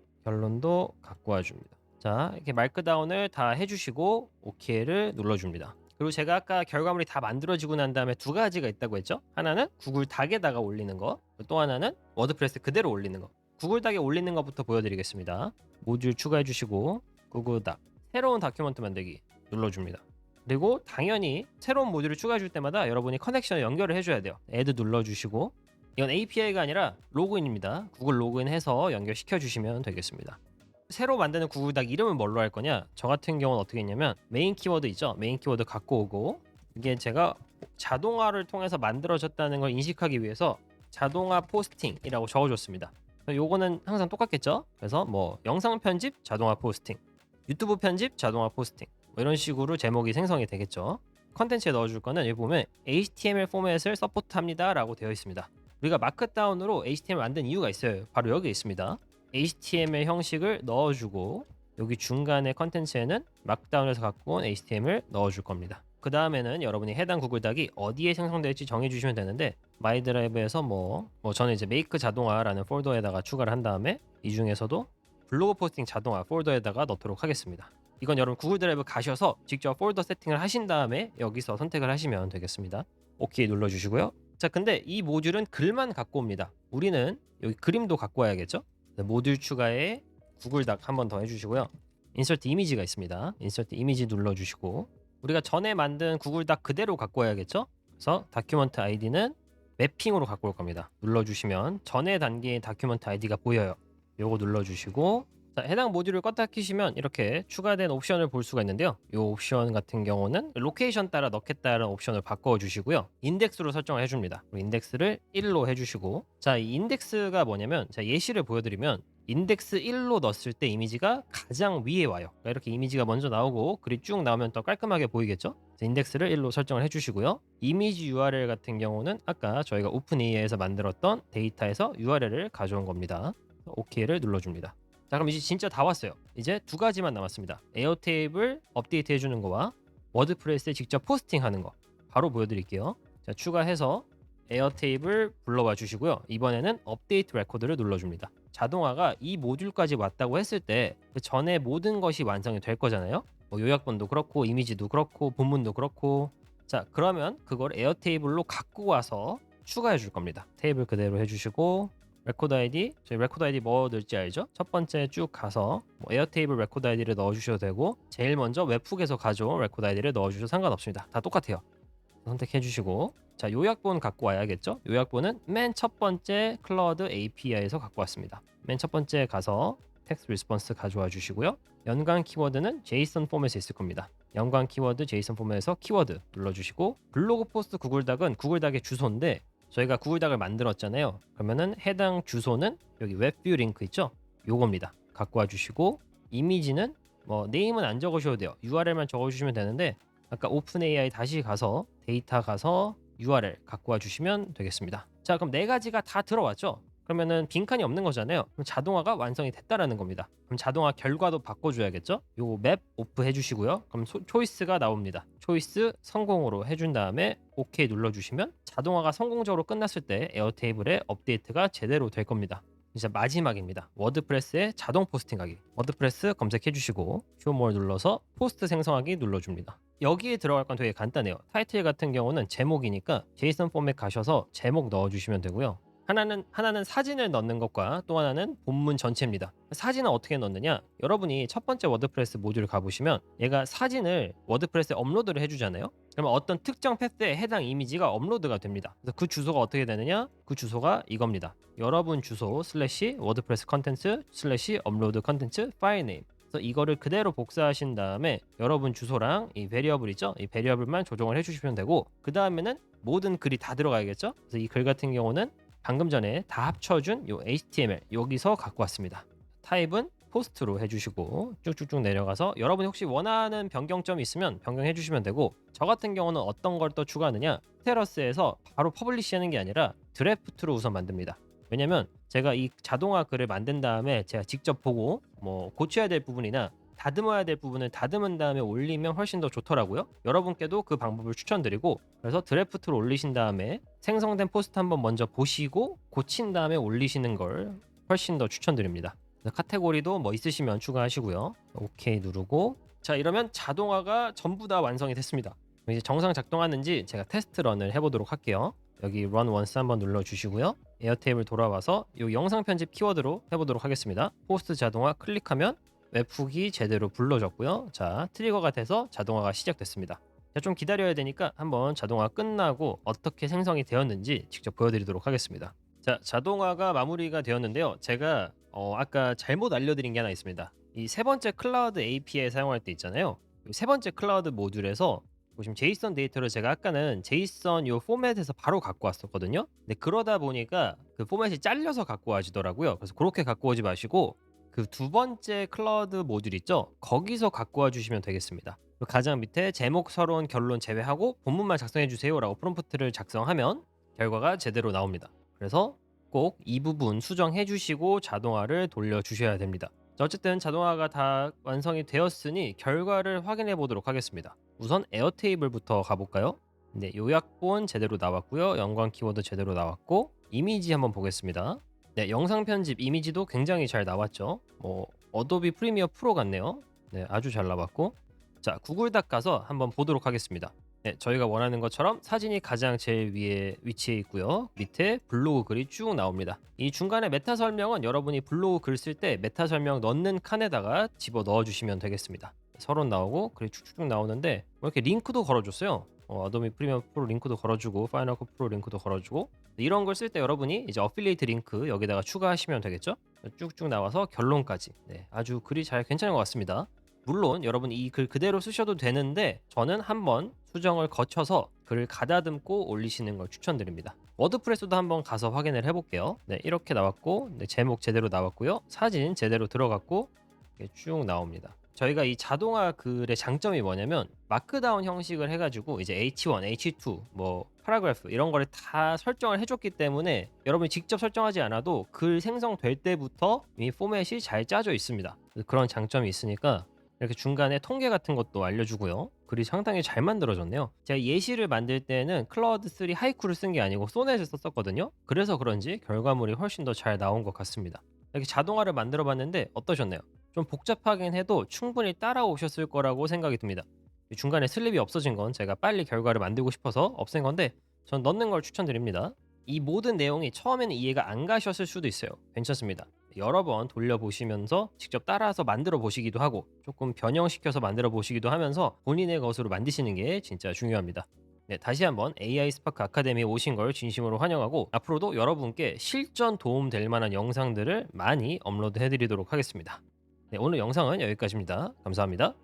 갖고 와줍니다. 자, 이렇게 마크다운을 다 해주시고 OK를 눌러줍니다. 그리고 제가 아까 결과물이 다 만들어지고 난 다음에 두 가지가 있다고 했죠. 하나는 구글 닥에다가 올리는 거, 또 하나는 워드프레스 그대로 올리는 거. 구글 닥에 올리는 것부터 보여드리겠습니다. 모듈 추가해 주시고 구글 닥 새로운 다큐멘트 만들기 눌러줍니다. 그리고 당연히 새로운 모듈을 추가해 줄 때마다 여러분이 커넥션을 연결을 해줘야 돼요. 애드 눌러주시고 이건 API가 아니라 로그인입니다. 구글 로그인해서 연결시켜 주시면 되겠습니다. 새로 만드는 구글 닥 이름을 뭘로 할 거냐? 저 같은 경우는 어떻게 했냐면 메인 키워드 있죠? 메인 키워드 갖고 오고 이게 제가 자동화를 통해서 만들어졌다는 걸 인식하기 위해서 자동화 포스팅이라고 적어줬습니다. 요거는 항상 똑같겠죠? 그래서 뭐 영상 편집 자동화 포스팅, 유튜브 편집 자동화 포스팅 뭐 이런 식으로 제목이 생성이 되겠죠. 컨텐츠에 넣어줄 거는 여기 보면 HTML 포맷을 서포트합니다 라고 되어 있습니다. 우리가 마크다운으로 HTML 만든 이유가 있어요. 바로 여기 있습니다. HTML 형식을 넣어주고 여기 중간에 컨텐츠에는 마크다운에서 갖고 온 HTML 넣어줄 겁니다. 그 다음에는 여러분이 해당 구글 닥이 어디에 생성될지 정해주시면 되는데 마이드라이브에서 저는 이제 메이크 자동화라는 폴더에다가 추가를 한 다음에 이 중에서도 블로그 포스팅 자동화 폴더에다가 넣도록 하겠습니다. 이건 여러분 구글 드라이브 가셔서 직접 폴더 세팅을 하신 다음에 여기서 선택을 하시면 되겠습니다. 오케이 눌러주시고요. 자, 근데 이 모듈은 글만 갖고 옵니다. 우리는 여기 그림도 갖고 와야겠죠? 모듈 추가에 구글 닥 한 번 더 해주시고요. 인서트 이미지가 있습니다. 인서트 이미지 눌러주시고 우리가 전에 만든 구글 닥 그대로 갖고 와야겠죠? 그래서 다큐먼트 아이디는 매핑으로 갖고 올 겁니다. 눌러주시면 전에 단계의 다큐먼트 아이디가 보여요. 요거 눌러주시고 자, 해당 모듈을 껐다 키시면 이렇게 추가된 옵션을 볼 수가 있는데요. 이 옵션 같은 경우는 로케이션 따라 넣겠다는 옵션을 바꿔주시고요. 인덱스로 설정을 해줍니다. 인덱스를 1로 해주시고 자, 이 인덱스가 뭐냐면 자, 예시를 보여드리면 인덱스 1로 넣었을 때 이미지가 가장 위에 와요. 그러니까 이렇게 이미지가 먼저 나오고 글이 쭉 나오면 더 깔끔하게 보이겠죠? 인덱스를 1로 설정을 해주시고요. 이미지 URL 같은 경우는 아까 저희가 오픈AI에서 만들었던 데이터에서 URL을 가져온 겁니다. OK를 눌러줍니다. 자, 그럼 이제 진짜 다 왔어요. 이제 두 가지만 남았습니다. 에어테이블 업데이트 해주는 거와 워드프레스에 직접 포스팅하는 거 바로 보여드릴게요. 자, 추가해서 에어테이블 불러와 주시고요. 이번에는 업데이트 레코드를 눌러줍니다. 자동화가 이 모듈까지 왔다고 했을 때 그 전에 모든 것이 완성이 될 거잖아요. 요약본도 그렇고 이미지도 그렇고 본문도 그렇고 자, 그러면 그걸 에어테이블로 갖고 와서 추가해 줄 겁니다. 테이블 그대로 해주시고 레코드 아이디, 저희 레코드 아이디 뭐 넣을지 알죠? 첫 번째 쭉 가서 에어테이블 레코드 아이디를 넣어주셔도 되고 제일 먼저 웹훅에서 가져온 레코드 아이디를 넣어주셔도 상관없습니다. 다 똑같아요. 선택해 주시고 자, 요약본 갖고 와야겠죠? 요약본은 맨 첫 번째 클라우드 API에서 갖고 왔습니다. 맨 첫 번째 가서 텍스트 리스폰스 가져와 주시고요. 연관 키워드는 JSON 포맷에 있을 겁니다. 연관 키워드 JSON 포맷에서 키워드 눌러주시고 블로그 포스트 구글 닥은 구글 닥의 주소인데 저희가 구글 닥을 만들었잖아요. 그러면은 해당 주소는 여기 웹뷰 링크 있죠? 요겁니다. 갖고 와 주시고 이미지는 네임은 안 적으셔도 돼요. URL만 적어주시면 되는데 아까 오픈AI 다시 가서 데이터 가서 URL 갖고 와 주시면 되겠습니다. 자, 그럼 네 가지가 다 들어왔죠? 그러면은 빈칸이 없는 거잖아요. 그럼 자동화가 완성이 됐다라는 겁니다. 그럼 자동화 결과도 바꿔줘야겠죠? 요거 맵 오프 해주시고요. 그럼 초이스가 나옵니다. 초이스 성공으로 해준 다음에 OK 눌러주시면 자동화가 성공적으로 끝났을 때 에어테이블의 업데이트가 제대로 될 겁니다. 이제 마지막입니다. 워드프레스에 자동 포스팅하기. 워드프레스 검색해 주시고 Show More 눌러서 포스트 생성하기 눌러줍니다. 여기에 들어갈 건 되게 간단해요. 타이틀 같은 경우는 제목이니까 JSON 포맷 가셔서 제목 넣어주시면 되고요. 하나는 사진을 넣는 것과 또 하나는 본문 전체입니다. 사진은 어떻게 넣느냐? 여러분이 첫 번째 워드프레스 모듈 가보시면 얘가 사진을 워드프레스에 업로드를 해주잖아요. 그러면 어떤 특정 패스에 해당 이미지가 업로드가 됩니다. 그래서 그 주소가 어떻게 되느냐? 그 주소가 이겁니다. 여러분 주소 슬래시 워드프레스 컨텐츠 슬래시 업로드 컨텐츠 파일 네임. 그래서 이거를 그대로 복사하신 다음에 여러분 주소랑 이 베리어블 있죠? 이 베리어블만 조정을 해주시면 되고 그 다음에는 모든 글이 다 들어가야겠죠? 그래서 이 글 같은 경우는 방금 전에 다 합쳐준 요 HTML 여기서 갖고 왔습니다. 타입은 포스트로 해주시고 쭉쭉쭉 내려가서 여러분이 혹시 원하는 변경점이 있으면 변경해 주시면 되고 저 같은 경우는 어떤 걸 또 추가하느냐 스테러스에서 바로 퍼블리시 하는 게 아니라 드래프트로 우선 만듭니다. 왜냐면 제가 이 자동화 글을 만든 다음에 제가 직접 보고 고쳐야 될 부분이나 다듬어야 될 부분을 다듬은 다음에 올리면 훨씬 더 좋더라고요. 여러분께도 그 방법을 추천드리고 그래서 드래프트로 올리신 다음에 생성된 포스트 한번 먼저 보시고 고친 다음에 올리시는 걸 훨씬 더 추천드립니다. 카테고리도 있으시면 추가하시고요. 오케이 누르고 자, 이러면 자동화가 전부 다 완성이 됐습니다. 이제 정상 작동하는지 제가 테스트 런을 해보도록 할게요. 여기 run once 한번 눌러주시고요. 에어테이블 돌아와서 이 영상 편집 키워드로 해보도록 하겠습니다. 포스트 자동화 클릭하면 웹훅이 제대로 불러졌고요. 자, 트리거가 돼서 자동화가 시작됐습니다. 자, 좀 기다려야 되니까 한번 자동화 끝나고 어떻게 생성이 되었는지 직접 보여드리도록 하겠습니다. 자, 자동화가 마무리가 되었는데요. 제가 아까 잘못 알려드린 게 하나 있습니다. 이 세 번째 클라우드 API 사용할 때 있잖아요. 이 세 번째 클라우드 모듈에서 보시면 제이슨 데이터를 제가 아까는 제이슨 요 포맷에서 바로 갖고 왔었거든요. 근데 그러다 보니까 그 포맷이 잘려서 갖고 와지더라고요. 그래서 그렇게 갖고 오지 마시고 그 두 번째 클라우드 모듈 있죠? 거기서 갖고 와 주시면 되겠습니다. 가장 밑에 제목, 서론, 결론 제외하고 본문만 작성해 주세요라고 프롬프트를 작성하면 결과가 제대로 나옵니다. 그래서 꼭 이 부분 수정해 주시고 자동화를 돌려 주셔야 됩니다. 자, 어쨌든 자동화가 다 완성이 되었으니 결과를 확인해 보도록 하겠습니다. 우선 에어테이블부터 가볼까요? 네, 요약본 제대로 나왔고요. 연관 키워드 제대로 나왔고 이미지 한번 보겠습니다. 네, 영상 편집 이미지도 굉장히 잘 나왔죠. 뭐 어도비 프리미어 프로 같네요. 네, 아주 잘 나왔고. 자, 구글닥 가서 한번 보도록 하겠습니다. 네, 저희가 원하는 것처럼 사진이 가장 제일 위에 위치해 있고요. 밑에 블로그 글이 쭉 나옵니다. 이 중간에 메타 설명은 여러분이 블로그 글 쓸 때 메타 설명 넣는 칸에다가 집어 넣어 주시면 되겠습니다. 서론 나오고 글이 쭉쭉 나오는데 뭐 이렇게 링크도 걸어줬어요. 어도비 프리미어 프로 링크도 걸어주고 파이널 컷 프로 링크도 걸어주고 이런 걸 쓸 때 여러분이 이제 어필리에이트 링크 여기다가 추가하시면 되겠죠? 쭉쭉 나와서 결론까지 아주 글이 잘 괜찮은 것 같습니다. 물론 여러분 이 글 그대로 쓰셔도 되는데 저는 한번 수정을 거쳐서 글을 가다듬고 올리시는 걸 추천드립니다. 워드프레스도 한번 가서 확인을 해볼게요. 네, 이렇게 나왔고 제목 제대로 나왔고요. 사진 제대로 들어갔고 이렇게 쭉 나옵니다. 저희가 이 자동화 글의 장점이 뭐냐면 마크다운 형식을 해가지고 이제 H1, H2, 뭐 파라그래프 이런 거를 다 설정을 해줬기 때문에 여러분이 직접 설정하지 않아도 글 생성될 때부터 이미 포맷이 잘 짜져 있습니다. 그런 장점이 있으니까 이렇게 중간에 통계 같은 것도 알려주고요. 글이 상당히 잘 만들어졌네요. 제가 예시를 만들 때는 클라우드 3 하이쿠를 쓴 게 아니고 소넷을 썼었거든요. 그래서 그런지 결과물이 훨씬 더 잘 나온 것 같습니다. 이렇게 자동화를 만들어 봤는데 어떠셨나요? 좀 복잡하긴 해도 충분히 따라오셨을 거라고 생각이 듭니다. 중간에 슬립이 없어진 건 제가 빨리 결과를 만들고 싶어서 없앤 건데 전 넣는 걸 추천드립니다. 이 모든 내용이 처음에는 이해가 안 가셨을 수도 있어요. 괜찮습니다. 여러 번 돌려보시면서 직접 따라서 만들어 보시기도 하고 조금 변형시켜서 만들어 보시기도 하면서 본인의 것으로 만드시는 게 진짜 중요합니다. 네, 다시 한번 AI 스파크 아카데미에 오신 걸 진심으로 환영하고 앞으로도 여러분께 실전 도움 될 만한 영상들을 많이 업로드 해드리도록 하겠습니다. 네, 오늘 영상은 여기까지입니다. 감사합니다.